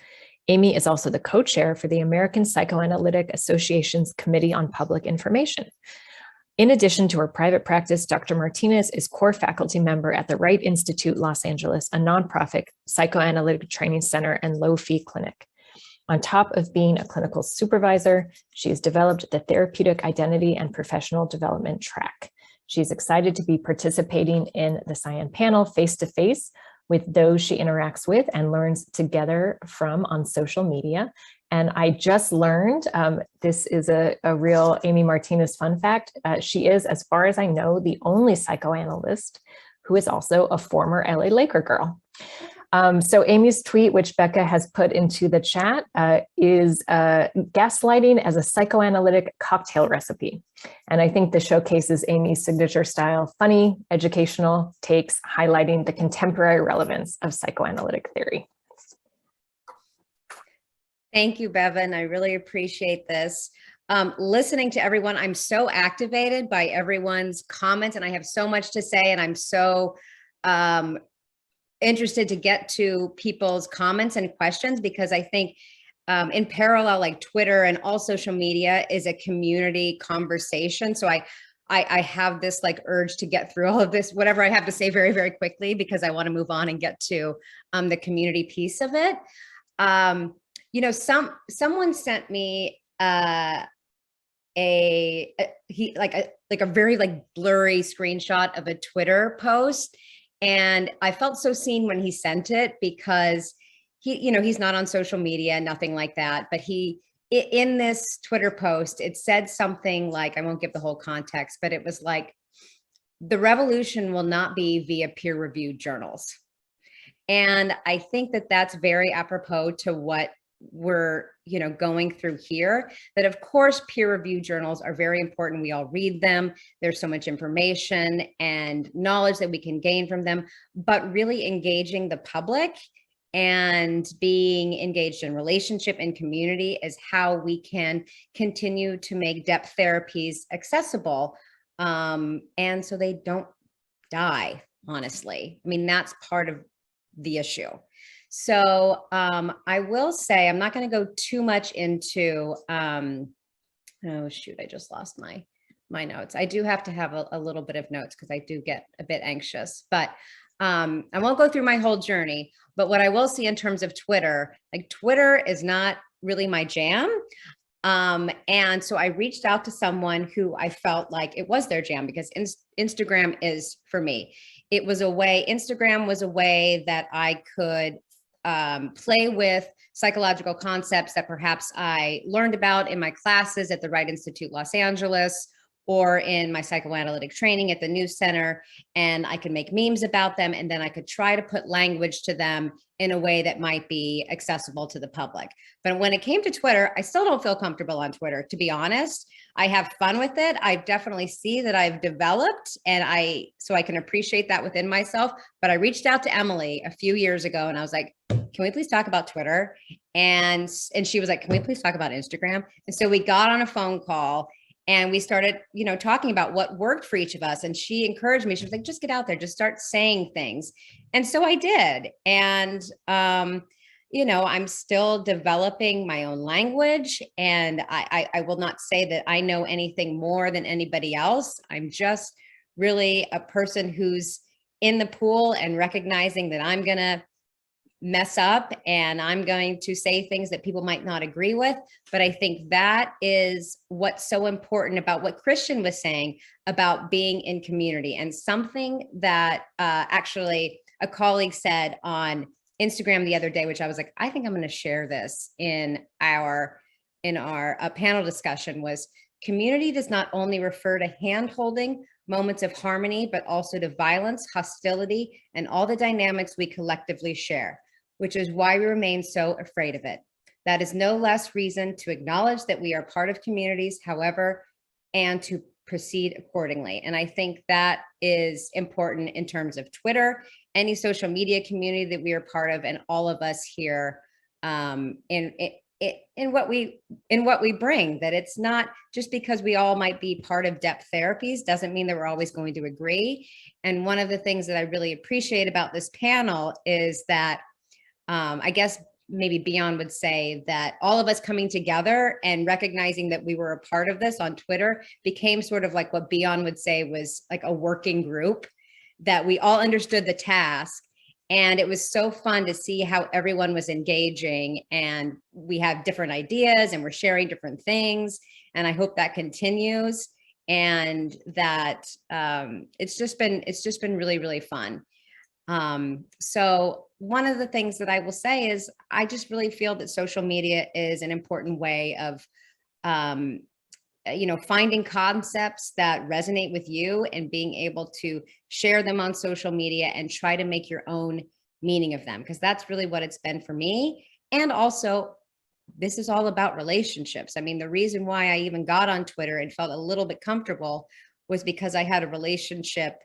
Amy is also the co-chair for the American Psychoanalytic Association's Committee on Public Information. In addition to her private practice, Dr. Martinez is core faculty member at the Wright Institute Los Angeles, a nonprofit psychoanalytic training center and low-fee clinic. On top of being a clinical supervisor, she has developed the Therapeutic Identity and Professional Development track. She's excited to be participating in the PsiAN panel face-to-face with those she interacts with and learns together from on social media. And I just learned, this is a real Amy Martinez fun fact, she is, as far as I know, the only psychoanalyst who is also a former LA Laker girl. So Amy's tweet, which Becca has put into the chat, is gaslighting as a psychoanalytic cocktail recipe. And I think this showcases Amy's signature style, funny, educational takes, highlighting the contemporary relevance of psychoanalytic theory. Thank you, Bevan. I really appreciate this. Listening to everyone, I'm so activated by everyone's comments, and I have so much to say, and I'm so interested to get to people's comments and questions, because I think in parallel, like Twitter and all social media is a community conversation. So I have this like urge to get through all of this, whatever I have to say very, very quickly, because I want to move on and get to the community piece of it. You know, someone sent me a very like blurry screenshot of a Twitter post. And I felt so seen when he sent it, because he's not on social media, nothing like that. But in this Twitter post, it said something like, I won't give the whole context, but it was like, the revolution will not be via peer-reviewed journals. And I think that that's very apropos to what we're going through here, that of course peer-reviewed journals are very important. We all read them. There's so much information and knowledge that we can gain from them, but really engaging the public and being engaged in relationship and community is how we can continue to make depth therapies accessible, and so they don't die, honestly. I mean, that's part of the issue. So I will say, I'm not going to go too much into, oh shoot, I just lost my notes. I do have to have a little bit of notes because I do get a bit anxious, but I won't go through my whole journey. But what I will see in terms of Twitter, like Twitter is not really my jam. And so I reached out to someone who I felt like it was their jam, because Instagram is for me. Instagram was a way that I could play with psychological concepts that perhaps I learned about in my classes at the Wright Institute, Los Angeles, or in my psychoanalytic training at the News Center, and I could make memes about them, and then I could try to put language to them in a way that might be accessible to the public. But when it came to Twitter, I still don't feel comfortable on Twitter, to be honest. I have fun with it. I definitely see that I've developed, and so I can appreciate that within myself. But I reached out to Emily a few years ago, and I was like, can we please talk about Twitter? And she was like, can we please talk about Instagram? And so we got on a phone call, and we started, talking about what worked for each of us. And she encouraged me. She was like, just get out there, just start saying things. And so I did. And, I'm still developing my own language. And I will not say that I know anything more than anybody else. I'm just really a person who's in the pool and recognizing that I'm going to mess up and I'm going to say things that people might not agree with. But I think that is what's so important about what Christian was saying about being in community, and something that actually a colleague said on Instagram the other day, which I was like, I think I'm going to share this in our panel discussion, was community does not only refer to hand-holding, moments of harmony, but also to violence, hostility, and all the dynamics we collectively share, which is why we remain so afraid of it. That is no less reason to acknowledge that we are part of communities, however, and to proceed accordingly. And I think that is important in terms of Twitter, any social media community that we are part of, and all of us here in what we bring, that it's not just because we all might be part of depth therapies doesn't mean that we're always going to agree. And one of the things that I really appreciate about this panel is that I guess maybe PsiAN would say that all of us coming together and recognizing that we were a part of this on Twitter became sort of like what PsiAN would say was like a working group, that we all understood the task. And it was so fun to see how everyone was engaging, and we have different ideas and we're sharing different things. And I hope that continues, and that it's just been really, really fun. So one of the things that I will say is I just really feel that social media is an important way of, finding concepts that resonate with you and being able to share them on social media and try to make your own meaning of them, because that's really what it's been for me. And also, this is all about relationships. I mean, the reason why I even got on Twitter and felt a little bit comfortable was because I had a relationship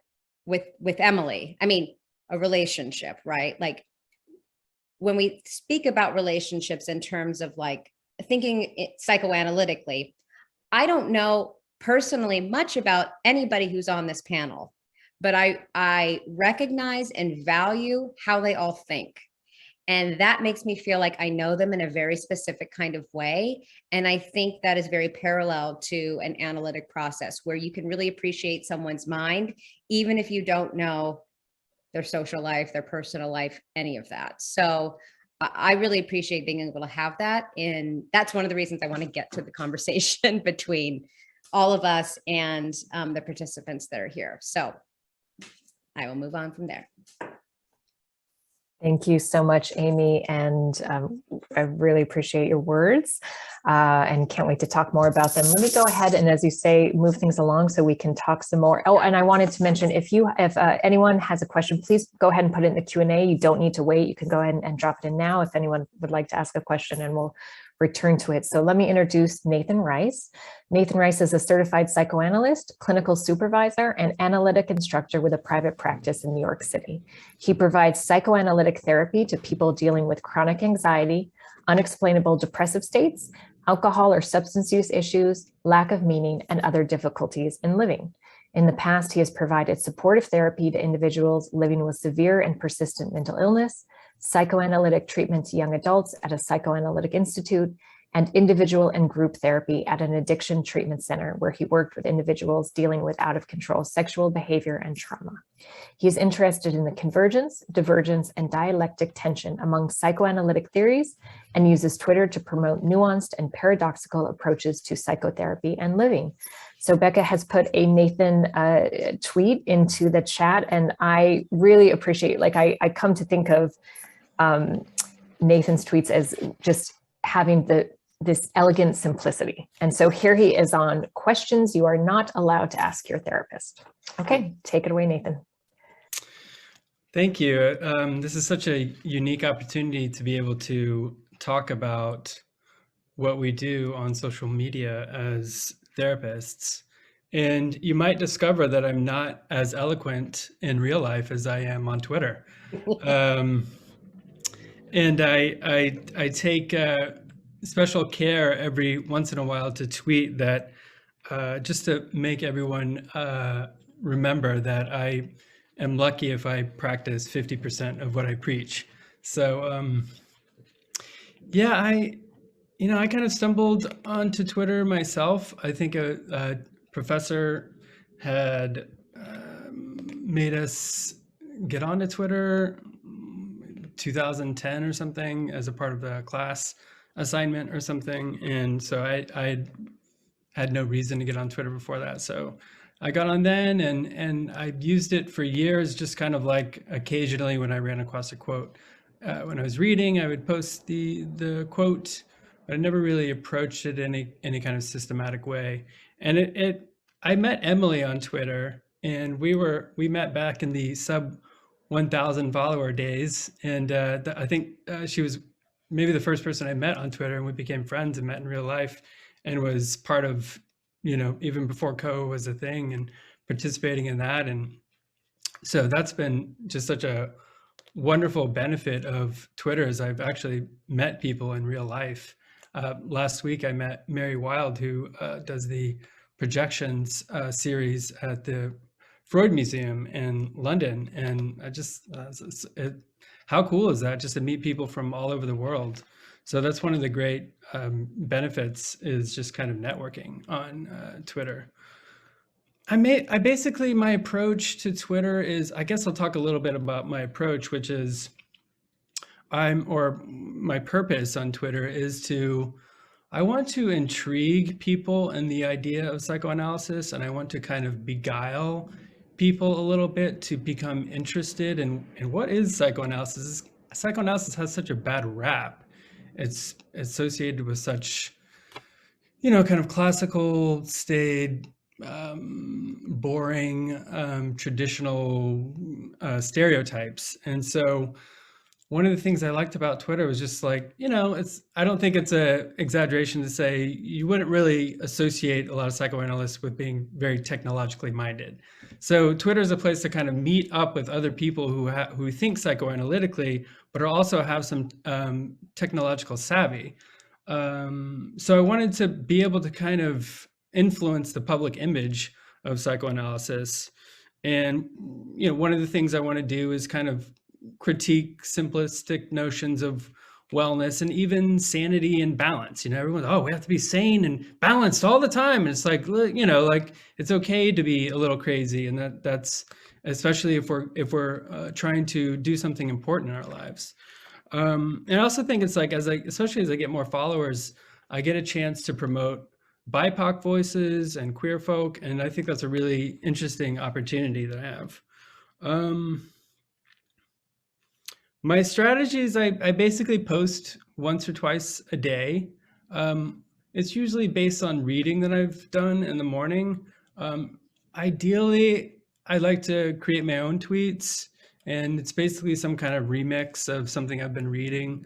with Emily. I mean, a relationship, right? Like when we speak about relationships in terms of like thinking psychoanalytically, I don't know personally much about anybody who's on this panel, but I recognize and value how they all think. And that makes me feel like I know them in a very specific kind of way. And I think that is very parallel to an analytic process where you can really appreciate someone's mind, even if you don't know their social life, their personal life, any of that. So I really appreciate being able to have that. And that's one of the reasons I want to get to the conversation between all of us and the participants that are here. So I will move on from there. Thank you so much, Amy, and I really appreciate your words and can't wait to talk more about them. Let me go ahead and, as you say, move things along so we can talk some more. Oh, and I wanted to mention, if anyone has a question, please go ahead and put it in the Q&A. You don't need to wait. You can go ahead and drop it in now if anyone would like to ask a question, and we'll return to it. So let me introduce Nathan Rice. Nathan Rice is a certified psychoanalyst, clinical supervisor, and analytic instructor with a private practice in New York City. He provides psychoanalytic therapy to people dealing with chronic anxiety, unexplainable depressive states, alcohol or substance use issues, lack of meaning, and other difficulties in living. In the past, he has provided supportive therapy to individuals living with severe and persistent mental illness, psychoanalytic treatment to young adults at a psychoanalytic institute, and individual and group therapy at an addiction treatment center where he worked with individuals dealing with out-of-control sexual behavior and trauma. He is interested in the convergence, divergence, and dialectic tension among psychoanalytic theories and uses Twitter to promote nuanced and paradoxical approaches to psychotherapy and living. So Becca has put a Nathan tweet into the chat, and I really appreciate, like I come to think of Nathan's tweets as just having this elegant simplicity. And so here he is on questions you are not allowed to ask your therapist. Okay, take it away, Nathan. Thank you. This is such a unique opportunity to be able to talk about what we do on social media as therapists. And you might discover that I'm not as eloquent in real life as I am on Twitter. And I take special care every once in a while to tweet that just to make everyone remember that I am lucky if I practice 50% of what I preach. So yeah, I kind of stumbled onto Twitter myself. I think a professor had made us get onto Twitter 2010 or something as a part of a class assignment or something. And so I had no reason to get on Twitter before that. So I got on then, and I used it for years, just kind of like occasionally when I ran across a quote. When I was reading, I would post the quote, but I never really approached it in any kind of systematic way. And I met Emily on Twitter, and we met back in the sub 1,000 follower days. And I think she was maybe the first person I met on Twitter, and we became friends and met in real life, and was part of, even before CO was a thing, and participating in that. And so that's been just such a wonderful benefit of Twitter, as I've actually met people in real life. Last week, I met Mary Wild, who does the projections series at the Freud Museum in London. And I just, how cool is that, just to meet people from all over the world? So that's one of the great benefits, is just kind of networking on Twitter. Basically, my approach to Twitter is, I guess I'll talk a little bit about my approach, which is my purpose on Twitter is I want to intrigue people in the idea of psychoanalysis, and I want to kind of beguile people a little bit to become interested in what is psychoanalysis. Psychoanalysis has such a bad rap. It's associated with such, kind of classical, staid, boring, traditional stereotypes. And so one of the things I liked about Twitter was just like, I don't think it's an exaggeration to say you wouldn't really associate a lot of psychoanalysts with being very technologically minded. So Twitter is a place to kind of meet up with other people who think psychoanalytically, but also have some technological savvy. So I wanted to be able to kind of influence the public image of psychoanalysis. And, one of the things I want to do is kind of critique simplistic notions of wellness and even sanity and balance. You know, everyone's, oh, we have to be sane and balanced all the time. And it's like, you know, like it's okay to be a little crazy. And that's especially if we're trying to do something important in our lives. And I also think it's like, especially as I get more followers, I get a chance to promote BIPOC voices and queer folk. And I think that's a really interesting opportunity that I have. My strategy is I basically post once or twice a day. It's usually based on reading that I've done in the morning. Ideally, I like to create my own tweets, and it's basically some kind of remix of something I've been reading.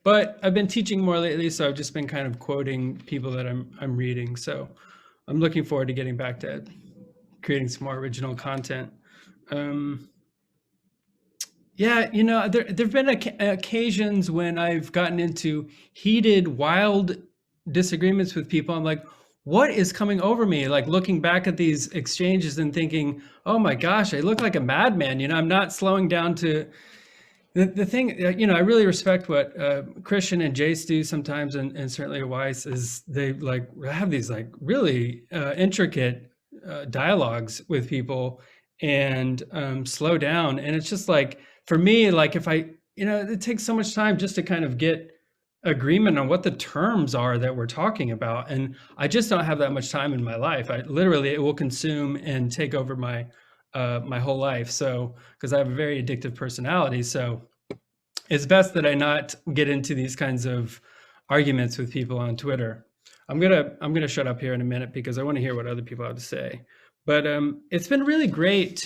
But I've been teaching more lately, so I've just been kind of quoting people that I'm reading. So I'm looking forward to getting back to creating some more original content. Yeah, you know, there've been occasions when I've gotten into heated, wild disagreements with people. I'm like, what is coming over me? Like looking back at these exchanges and thinking, oh my gosh, I look like a madman. You know, I'm not slowing down to the thing. You know, I really respect what Christian and Jace do sometimes, and certainly Weiss, is they like have these like really intricate dialogues with people and slow down. And it's just like, for me, like if I, you know, it takes so much time just to kind of get agreement on what the terms are that we're talking about. And I just don't have that much time in my life. It will consume and take over my my whole life. So, because I have a very addictive personality. So it's best that I not get into these kinds of arguments with people on Twitter. I'm gonna shut up here in a minute because I want to hear what other people have to say. But it's been really great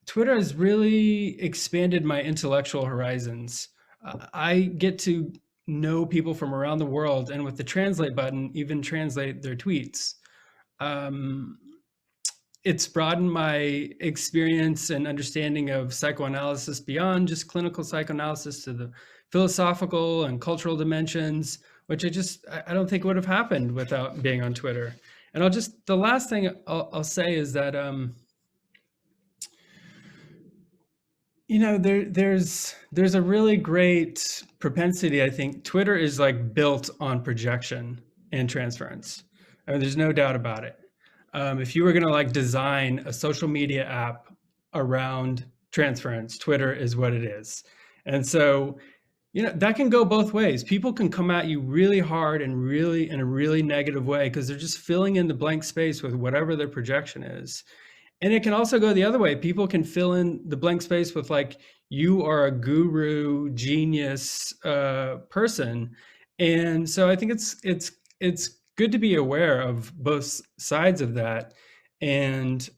Twitter has really expanded my intellectual horizons. I get to know people from around the world, and with the translate button, even translate their tweets. It's broadened my experience and understanding of psychoanalysis beyond just clinical psychoanalysis to the philosophical and cultural dimensions, which I don't think would have happened without being on Twitter. And the last thing I'll say is that, you know, there's a really great propensity. I think Twitter is like built on projection and transference. I mean, there's no doubt about it. If you were going to like design a social media app around transference, Twitter is what it is. And so, you know, that can go both ways. People can come at you really hard and really in a really negative way because they're just filling in the blank space with whatever their projection is. And it can also go the other way. People can fill in the blank space with like, you are a guru, genius person. And so I think it's good to be aware of both sides of that. And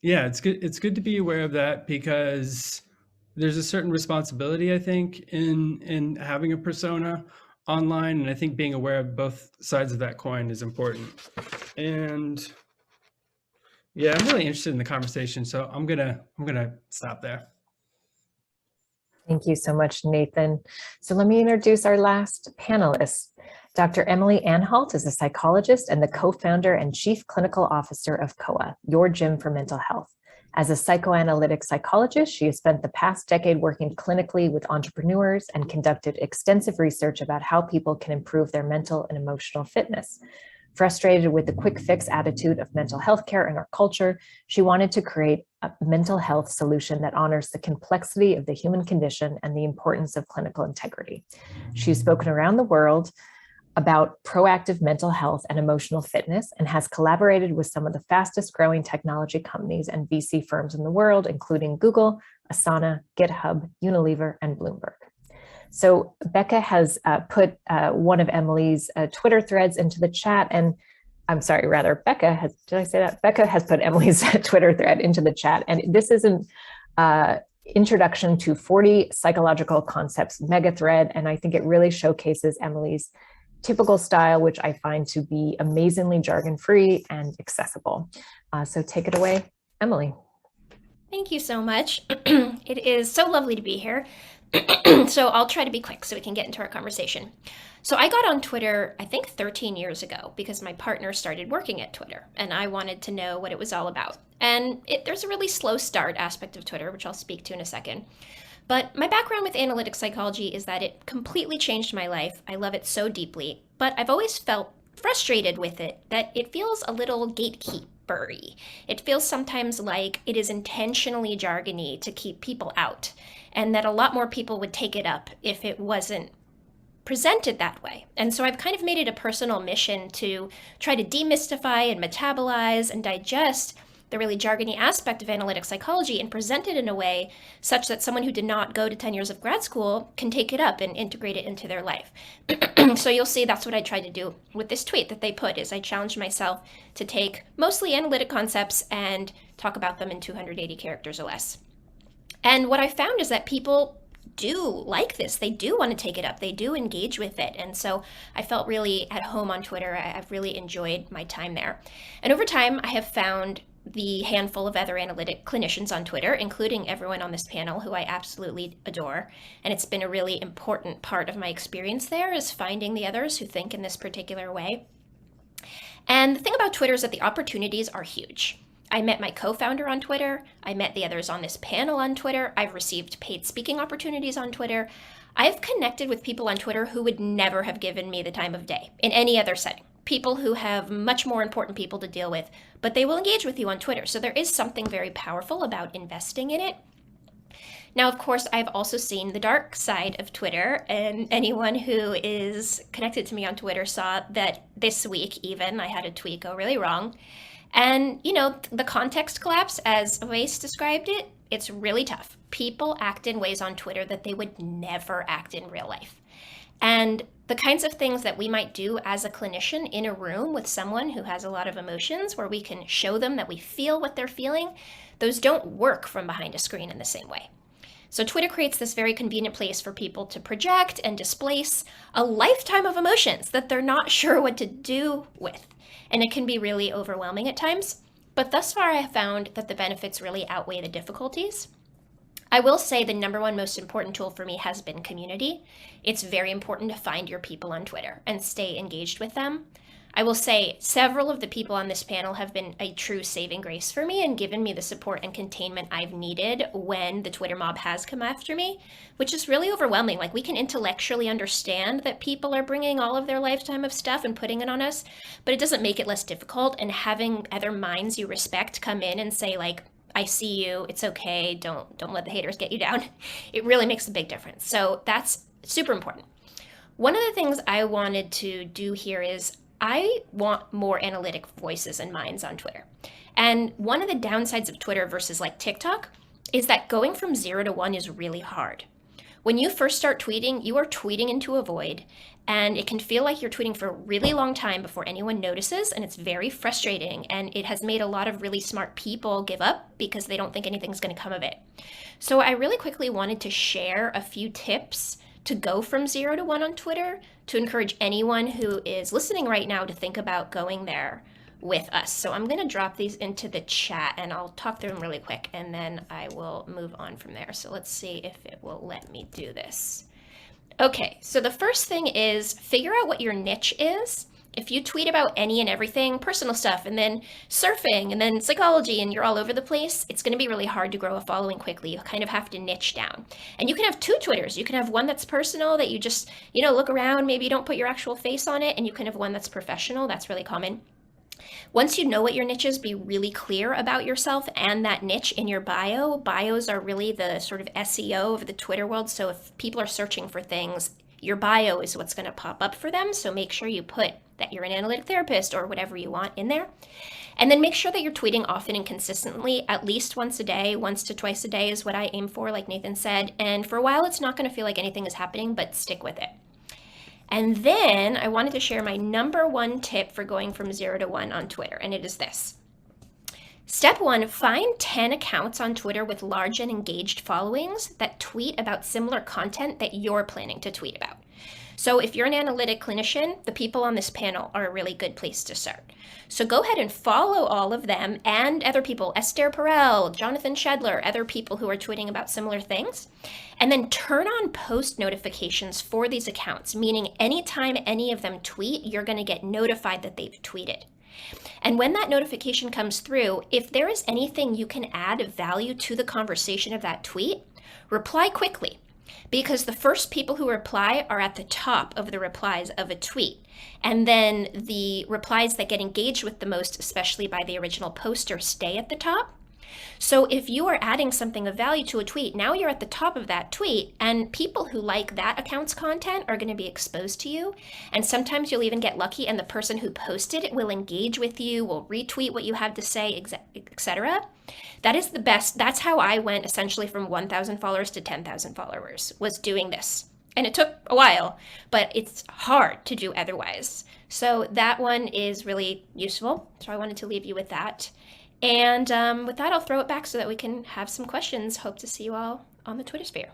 yeah, it's good to be aware of that because there's a certain responsibility, I think, in having a persona online. And I think being aware of both sides of that coin is important. And yeah, I'm really interested in the conversation, so I'm gonna stop there. Thank you so much, Nathan. So let me introduce our last panelist. Dr. Emily Anhalt is a psychologist and the co-founder and chief clinical officer of COA, Your Gym for Mental Health. As a psychoanalytic psychologist, she has spent the past decade working clinically with entrepreneurs and conducted extensive research about how people can improve their mental and emotional fitness. Frustrated with the quick fix attitude of mental health care in our culture, she wanted to create a mental health solution that honors the complexity of the human condition and the importance of clinical integrity. She's spoken around the world about proactive mental health and emotional fitness and has collaborated with some of the fastest growing technology companies and VC firms in the world, including Google, Asana, GitHub, Unilever, and Bloomberg. So Becca has put one of Emily's Twitter threads into the chat, and I'm sorry, rather, Becca has, did I say that? Becca has put Emily's Twitter thread into the chat, and this is an introduction to 40 psychological concepts mega thread, and I think it really showcases Emily's typical style, which I find to be amazingly jargon-free and accessible. So take it away, Emily. Thank you so much. It is so lovely to be here. So I'll try to be quick so we can get into our conversation. So I got on Twitter, I think 13 years ago, because my partner started working at Twitter and I wanted to know what it was all about. And there's a really slow start aspect of Twitter, which I'll speak to in a second. But my background with analytic psychology is that it completely changed my life. I love it so deeply, but I've always felt frustrated with it, that it feels a little gatekeepery. It feels sometimes like it is intentionally jargony to keep people out, and that a lot more people would take it up if it wasn't presented that way. And so I've kind of made it a personal mission to try to demystify and metabolize and digest the really jargony aspect of analytic psychology and present it in a way such that someone who did not go to 10 years of grad school can take it up and integrate it into their life. So you'll see that's what I tried to do with this tweet that they put, is I challenged myself to take mostly analytic concepts and talk about them in 280 characters or less. And what I found is that people do like this. They do want to take it up. They do engage with it. And so I felt really at home on Twitter. I've really enjoyed my time there. And over time, I have found the handful of other analytic clinicians on Twitter, including everyone on this panel who I absolutely adore. And it's been a really important part of my experience there, is finding the others who think in this particular way. And the thing about Twitter is that the opportunities are huge. I met my co-founder on Twitter. I met the others on this panel on Twitter. I've received paid speaking opportunities on Twitter. I've connected with people on Twitter who would never have given me the time of day in any other setting. People who have much more important people to deal with, but they will engage with you on Twitter. So there is something very powerful about investing in it. Now, of course, I've also seen the dark side of Twitter, and anyone who is connected to me on Twitter saw that this week even I had a tweet go really wrong. And, you know, the context collapse, as Aves described it, it's really tough. People act in ways on Twitter that they would never act in real life. And the kinds of things that we might do as a clinician in a room with someone who has a lot of emotions, where we can show them that we feel what they're feeling, those don't work from behind a screen in the same way. So Twitter creates this very convenient place for people to project and displace a lifetime of emotions that they're not sure what to do with. And it can be really overwhelming at times. But thus far, I have found that the benefits really outweigh the difficulties. I will say the number one most important tool for me has been community. It's very important to find your people on Twitter and stay engaged with them. I will say several of the people on this panel have been a true saving grace for me and given me the support and containment I've needed when the Twitter mob has come after me, which is really overwhelming. Like, we can intellectually understand that people are bringing all of their lifetime of stuff and putting it on us, but it doesn't make it less difficult. And having other minds you respect come in and say, like, I see you, it's okay, don't let the haters get you down. It really makes a big difference. So that's super important. One of the things I wanted to do here is I want more analytic voices and minds on Twitter. And one of the downsides of Twitter versus like TikTok is that going from 0 to 1 is really hard. When you first start tweeting, you are tweeting into a void, and it can feel like you're tweeting for a really long time before anyone notices, and it's very frustrating, and it has made a lot of really smart people give up because they don't think anything's going to come of it. So I really quickly wanted to share a few tips to go from 0 to 1 on Twitter, to encourage anyone who is listening right now to think about going there with us. So I'm going to drop these into the chat and I'll talk through them really quick, and then I will move on from there. So let's see if it will let me do this. Okay, so the first thing is figure out what your niche is. If you tweet about any and everything, personal stuff, and then surfing, and then psychology, and you're all over the place, it's going to be really hard to grow a following quickly. You kind of have to niche down. And you can have two Twitters. You can have one that's personal that you just, look around, maybe you don't put your actual face on it, and you can have one that's professional. That's really common. Once you know what your niche is, be really clear about yourself and that niche in your bio. Bios are really the sort of SEO of the Twitter world. So if people are searching for things, your bio is what's going to pop up for them. So make sure you put that you're an analytic therapist or whatever you want in there. And then make sure that you're tweeting often and consistently, at least once a day. 1 to 2 a day is what I aim for, like Nathan said. And for a while, it's not going to feel like anything is happening, but stick with it. And then I wanted to share my number one tip for going from 0 to 1 on Twitter, and it is this. Step 1, find 10 accounts on Twitter with large and engaged followings that tweet about similar content that you're planning to tweet about. So if you're an analytic clinician, the people on this panel are a really good place to start. So go ahead and follow all of them and other people, Esther Perel, Jonathan Shedler, other people who are tweeting about similar things. And then turn on post notifications for these accounts, meaning anytime any of them tweet, you're going to get notified that they've tweeted. And when that notification comes through, if there is anything you can add of value to the conversation of that tweet, reply quickly. Because the first people who reply are at the top of the replies of a tweet. And then the replies that get engaged with the most, especially by the original poster, stay at the top. So if you are adding something of value to a tweet, now you're at the top of that tweet, and people who like that account's content are going to be exposed to you. And sometimes you'll even get lucky and the person who posted it will engage with you, will retweet what you have to say, etc. That is the best. That's how I went essentially from 1,000 followers to 10,000 followers, was doing this. And it took a while, but it's hard to do otherwise. So that one is really useful. So I wanted to leave you with that. And with that, I'll throw it back so that we can have some questions. Hope to see you all on the Twitter sphere.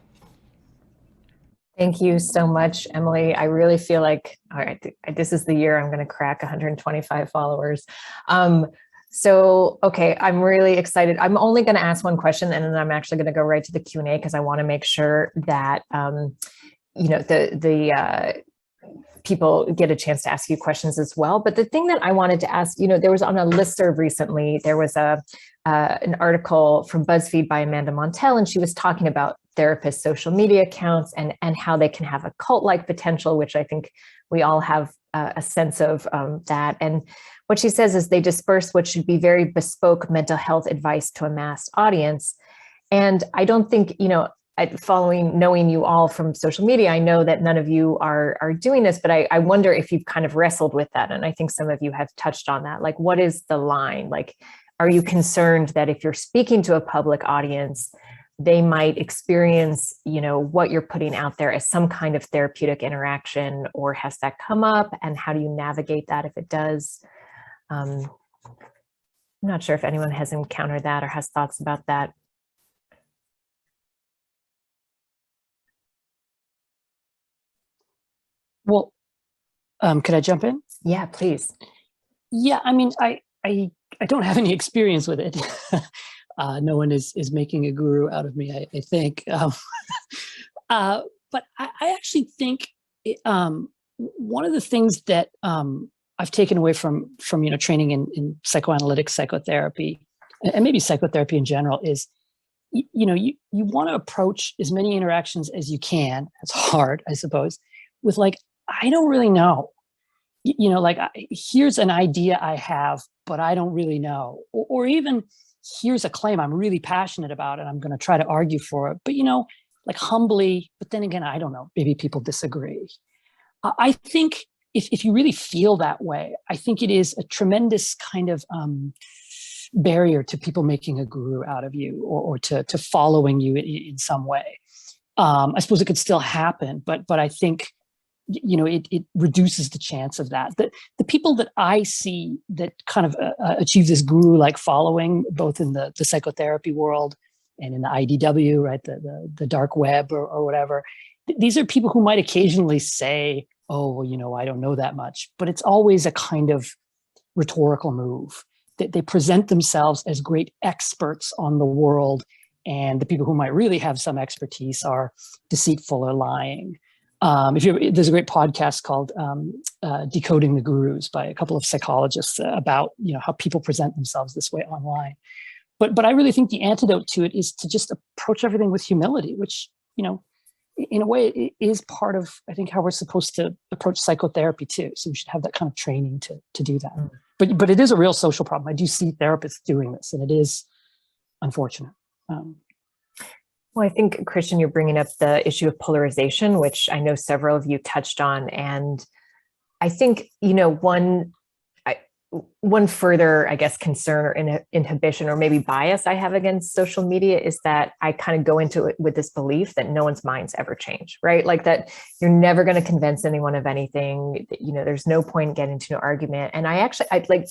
Thank you so much, Emily. I really feel like, all right, this is the year I'm going to crack 125 followers. Okay, I'm really excited. I'm only going to ask one question, and then I'm actually going to go right to the Q&A because I want to make sure that, the people get a chance to ask you questions as well. But the thing that I wanted to ask, there was on a listserv recently, there was an article from BuzzFeed by Amanda Montell, and she was talking about therapists' social media accounts and how they can have a cult-like potential, which I think we all have a sense of that. And what she says is they disperse what should be very bespoke mental health advice to a mass audience. And I don't think, knowing you all from social media, I know that none of you are doing this, but I wonder if you've kind of wrestled with that. And I think some of you have touched on that. Like, what is the line? Like, are you concerned that if you're speaking to a public audience, they might experience, what you're putting out there as some kind of therapeutic interaction, or has that come up? And how do you navigate that if it does? I'm not sure if anyone has encountered that or has thoughts about that. Well, could I jump in? Yeah, please. Yeah, I mean, I don't have any experience with it. No one is making a guru out of me, I think. But I actually think one of the things that I've taken away from training in psychoanalytic psychotherapy, and maybe psychotherapy in general, is you want to approach as many interactions as you can. It's hard, I suppose, with like, I don't really know. Here's an idea I have, but I don't really know. Or even, here's a claim I'm really passionate about and I'm going to try to argue for it. But, humbly, but then again, I don't know, maybe people disagree. I think if you really feel that way, I think it is a tremendous kind of barrier to people making a guru out of you, or to following you in some way. I suppose it could still happen, but I think, it reduces the chance of that. The people that I see that kind of achieve this guru-like following, both in the psychotherapy world and in the IDW, right, the dark web or whatever, these are people who might occasionally say, oh, well, I don't know that much, but it's always a kind of rhetorical move. They present themselves as great experts on the world, and the people who might really have some expertise are deceitful or lying. There's a great podcast called Decoding the Gurus by a couple of psychologists about how people present themselves this way online. But I really think the antidote to it is to just approach everything with humility, which in a way it is part of, I think, how we're supposed to approach psychotherapy too. So we should have that kind of training to do that. But it is a real social problem. I do see therapists doing this, and it is unfortunate. Well, I think, Christian, you're bringing up the issue of polarization, which I know several of you touched on. And I think, one further, I guess, concern or inhibition or maybe bias I have against social media is that I kind of go into it with this belief that no one's minds ever change, right? Like that you're never going to convince anyone of anything, there's no point in getting into an argument. And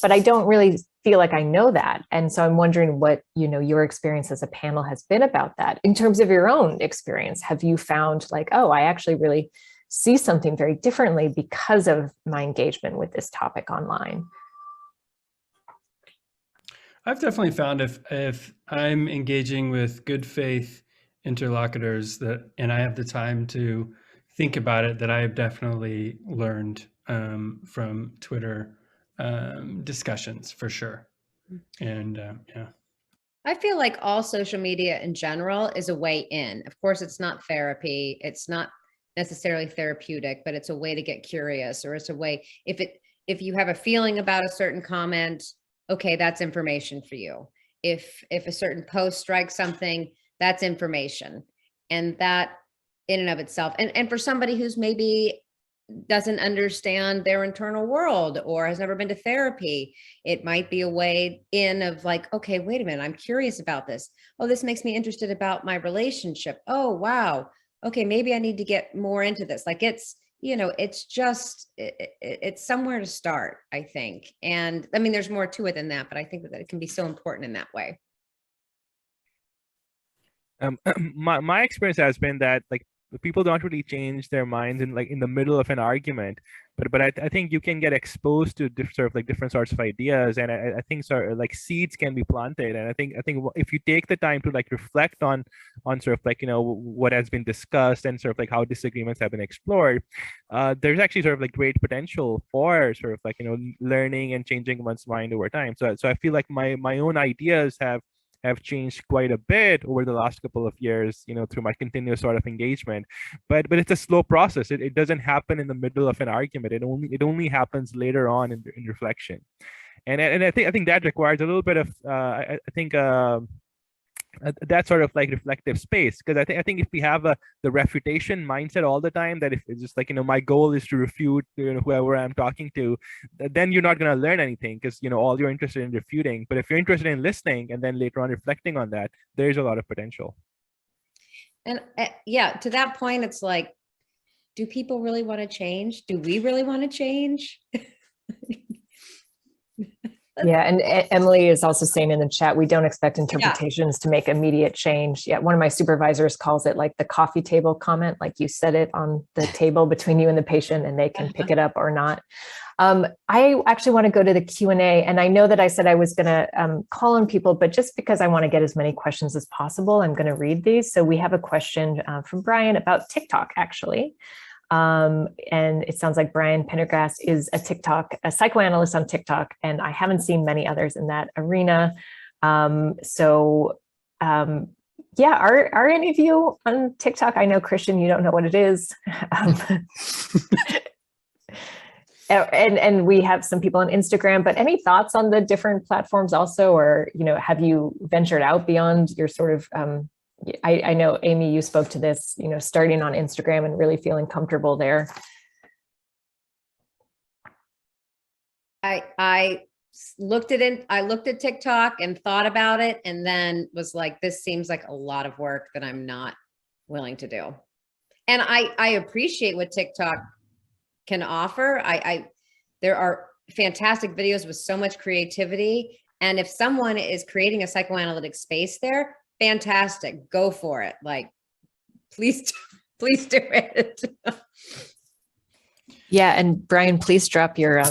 but I don't really feel like I know that. And so I'm wondering what, your experience as a panel has been about that. In terms of your own experience, have you found like, oh, I actually really see something very differently because of my engagement with this topic online. I've definitely found if I'm engaging with good faith interlocutors and I have the time to think about it, that I have definitely learned from Twitter discussions for sure. And yeah. I feel like all social media in general is a way in. Of course, it's not therapy. It's not necessarily therapeutic, but it's a way to get curious, or it's a way, if you have a feeling about a certain comment, okay, that's information for you. If a certain post strikes something, that's information. And that in and of itself, and for somebody who's maybe doesn't understand their internal world or has never been to therapy, it might be a way in of like, okay, wait a minute, I'm curious about this. Oh, this makes me interested about my relationship. Oh, wow. Okay, maybe I need to get more into this. Like it's, it's just, it's somewhere to start, I think. And I mean, there's more to it than that, but I think that it can be so important in that way. My experience has been that like people don't really change their minds in the middle of an argument, but I think you can get exposed to different sorts of ideas, and I think sort of like seeds can be planted, and I think if you take the time to like reflect on sort of like what has been discussed and sort of like how disagreements have been explored, there's actually sort of like great potential for sort of like learning and changing one's mind over time. So I feel like my own ideas have changed quite a bit over the last couple of years, through my continuous sort of engagement. But it's a slow process. It doesn't happen in the middle of an argument. It only happens later on in reflection. And I think that requires a little bit of that sort of like reflective space, because I think if we have the refutation mindset all the time, that if it's just like my goal is to refute whoever I'm talking to, then you're not going to learn anything, because all you're interested in refuting. But if you're interested in listening and then later on reflecting on that, there's a lot of potential. And yeah, to that point, it's like, do people really want to change? Do we really want to change? Yeah, and Emily is also saying in the chat, we don't expect interpretations to make immediate change. Yeah, one of my supervisors calls it like the coffee table comment, like you set it on the table between you and the patient and they can pick it up or not. I actually want to go to the Q&A, and I know that I said I was going to call on people, but just because I want to get as many questions as possible, I'm going to read these. So we have a question from Brian about TikTok, actually. And it sounds like Brian Pendergrass is a psychoanalyst on TikTok, and I haven't seen many others in that arena. Yeah, are any of you on TikTok? I know, Christian, you don't know what it is. And we have some people on Instagram, but any thoughts on the different platforms also, or, have you ventured out beyond your sort of, I know, Amy, you spoke to this, starting on Instagram and really feeling comfortable there. I looked at TikTok and thought about it, and then was like, this seems like a lot of work that I'm not willing to do. And I appreciate what TikTok can offer. There are fantastic videos with so much creativity. And if someone is creating a psychoanalytic space there, fantastic, go for it. Like, please do it. Yeah, and Brian, please drop your at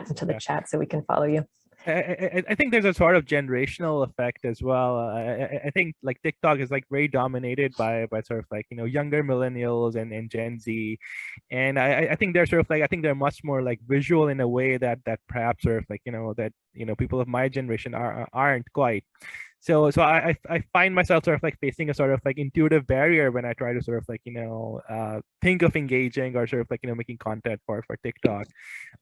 into the chat so we can follow you. I think there's a sort of generational effect as well. I think like TikTok is like very dominated by sort of like younger millennials and Gen Z, and I think they're sort of like, I think they're much more like visual in a way that perhaps sort of like that people of my generation aren't quite. So I find myself sort of like facing a sort of like intuitive barrier when I try to sort of like think of engaging or sort of like making content for TikTok.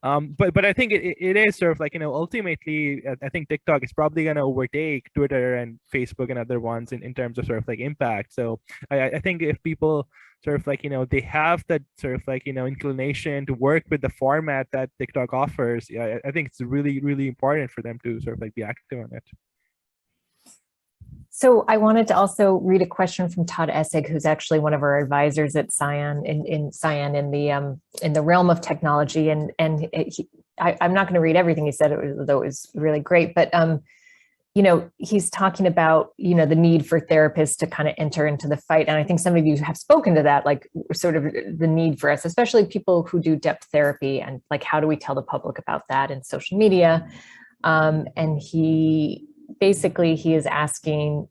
But I think it is sort of like ultimately I think TikTok is probably going to overtake Twitter and Facebook and other ones in terms of sort of like impact. So I think if people sort of like they have that sort of like inclination to work with the format that TikTok offers, I think it's really, really important for them to sort of like be active on it. So I wanted to also read a question from Todd Essig, who's actually one of our advisors at PsiAN in PsiAN in the realm of technology. And I'm not going to read everything he said, though it was really great. But he's talking about, the need for therapists to kind of enter into the fight. And I think some of you have spoken to that, like sort of the need for us, especially people who do depth therapy, and like, how do we tell the public about that in social media? And he is asking,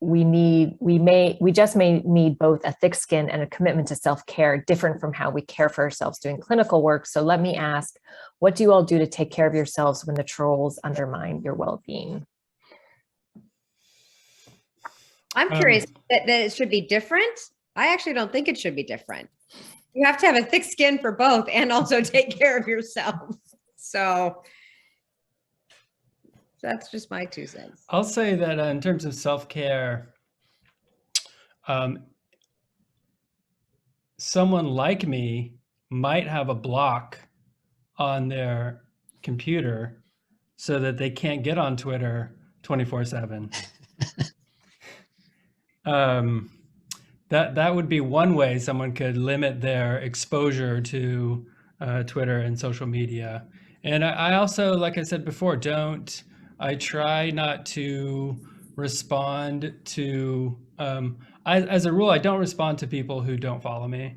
we just may need both a thick skin and a commitment to self-care, different from how we care for ourselves doing clinical work. So let me ask, what do you all do to take care of yourselves when the trolls undermine your well-being? I'm curious that it should be different. I actually don't think it should be different. You have to have a thick skin for both and also take care of yourself. So that's just my 2 cents. I'll say that in terms of self-care, someone like me might have a block on their computer so that they can't get on Twitter 24/7. That would be one way someone could limit their exposure to Twitter and social media. And I also, like I said before, I try not to respond to, as a rule, I don't respond to people who don't follow me.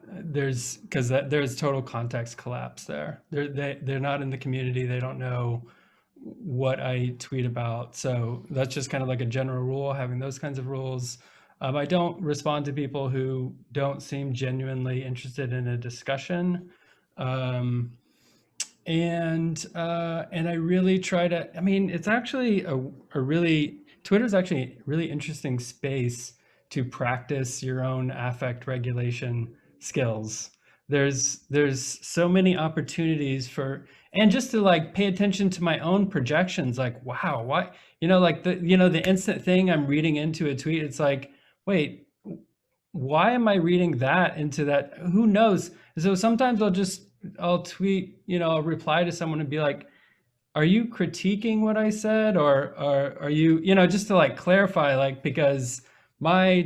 There's total context collapse there. They're not in the community. They don't know what I tweet about. So that's just kind of like a general rule, having those kinds of rules. I don't respond to people who don't seem genuinely interested in a discussion. And I really try to, it's actually Twitter's actually a really interesting space to practice your own affect regulation skills. There's so many opportunities and just to like pay attention to my own projections, like, wow, why, like the instant thing I'm reading into a tweet, it's like, wait, why am I reading that into that? Who knows? So sometimes I'll tweet, I'll reply to someone and be like, are you critiquing what I said? Or are you, just to like clarify, like, because my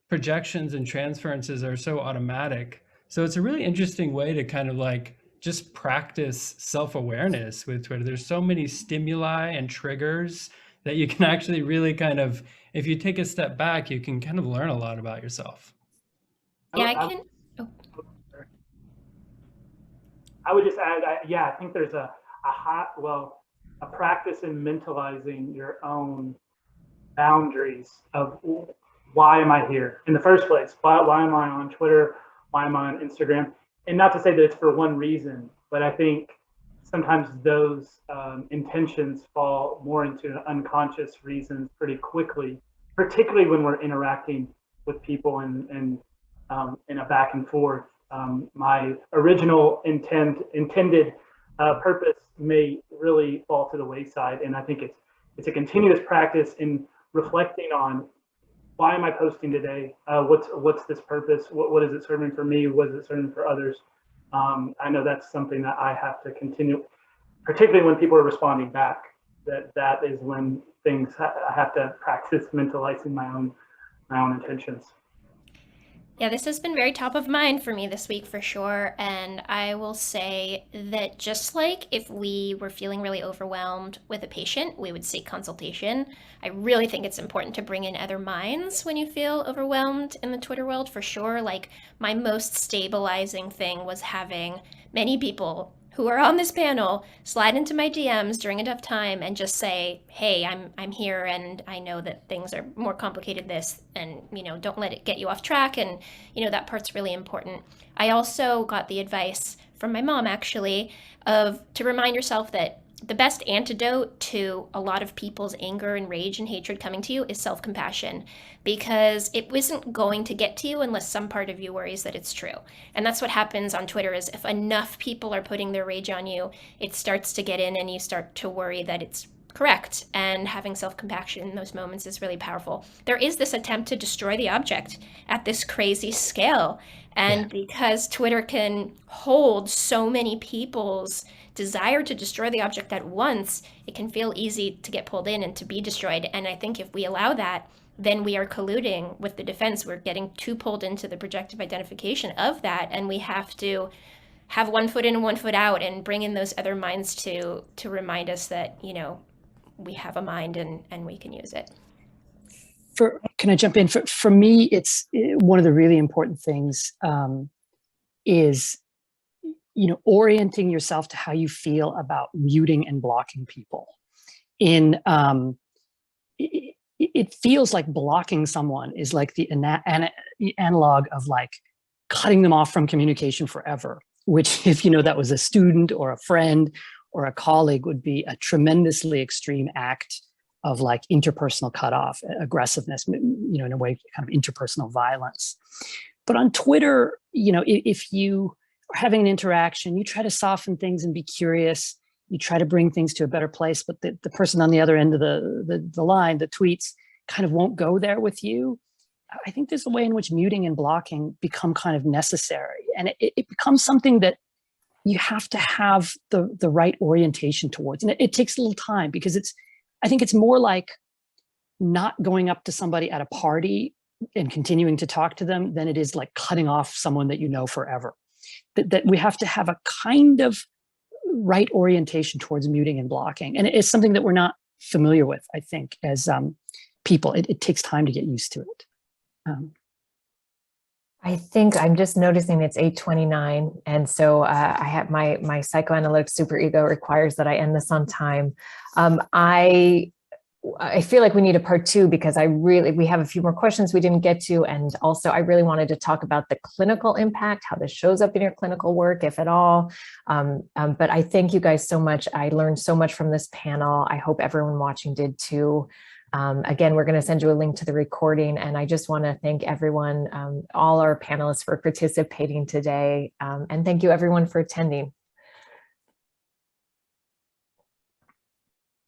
projections and transferences are so automatic. So it's a really interesting way to kind of like just practice self-awareness with Twitter. There's so many stimuli and triggers that you can actually really kind of, if you take a step back, you can kind of learn a lot about yourself. Yeah, I would just add, I think there's a practice in mentalizing your own boundaries of why am I here in the first place? Why am I on Twitter? Why am I on Instagram? And not to say that it's for one reason, but I think sometimes those intentions fall more into unconscious reasons pretty quickly, particularly when we're interacting with people in a back and forth. My original intended purpose may really fall to the wayside, and I think it's a continuous practice in reflecting on, why am I posting today? What's this purpose? What is it serving for me? What is it serving for others? I know that's something that I have to continue, particularly when people are responding back. That is when I have to practice mentalizing my own intentions. Yeah, this has been very top of mind for me this week for sure. And I will say that just like if we were feeling really overwhelmed with a patient, we would seek consultation. I really think it's important to bring in other minds when you feel overwhelmed in the Twitter world for sure. Like my most stabilizing thing was having many people who are on this panel slide into my DMs during a tough time and just say, hey, I'm here and I know that things are more complicated this, and don't let it get you off track, and that part's really important. I also got the advice from my mom actually to remind yourself that the best antidote to a lot of people's anger and rage and hatred coming to you is self-compassion, because it isn't going to get to you unless some part of you worries that it's true. And that's what happens on Twitter, is if enough people are putting their rage on you, it starts to get in and you start to worry that it's correct. And having self-compassion in those moments is really powerful. There is this attempt to destroy the object at this crazy scale. And because Twitter can hold so many people's desire to destroy the object at once, it can feel easy to get pulled in and to be destroyed. And I think if we allow that, then we are colluding with the defense. We're getting too pulled into the projective identification of that. And we have to have one foot in and one foot out and bring in those other minds to remind us that, you know, we have a mind and we can use it. Can I jump in? For me, it's one of the really important things is, you know, orienting yourself to how you feel about muting and blocking people. It feels like blocking someone is like the analog of like cutting them off from communication forever, which, if you know that was a student or a friend or a colleague, would be a tremendously extreme act of like interpersonal cutoff, aggressiveness, you know, in a way, kind of interpersonal violence. But on Twitter, you know, if you are having an interaction, you try to soften things and be curious. You try to bring things to a better place, but the person on the other end of the line, the tweets, kind of won't go there with you. I think there's a way in which muting and blocking become kind of necessary. And it becomes something that you have to have the right orientation towards. And it takes a little time, because I think it's more like not going up to somebody at a party and continuing to talk to them than it is like cutting off someone that you know forever. That we have to have a kind of right orientation towards muting and blocking. And it's something that we're not familiar with, I think, as people. It takes time to get used to it. I think I'm just noticing it's 8:29. And so I have my psychoanalytic superego requires that I end this on time. I feel like we need a part 2, because we have a few more questions we didn't get to. And also I really wanted to talk about the clinical impact, how this shows up in your clinical work, if at all. But I thank you guys so much. I learned so much from this panel. I hope everyone watching did too. Again, we're going to send you a link to the recording. And I just want to thank everyone, all our panelists, for participating today. And thank you everyone for attending.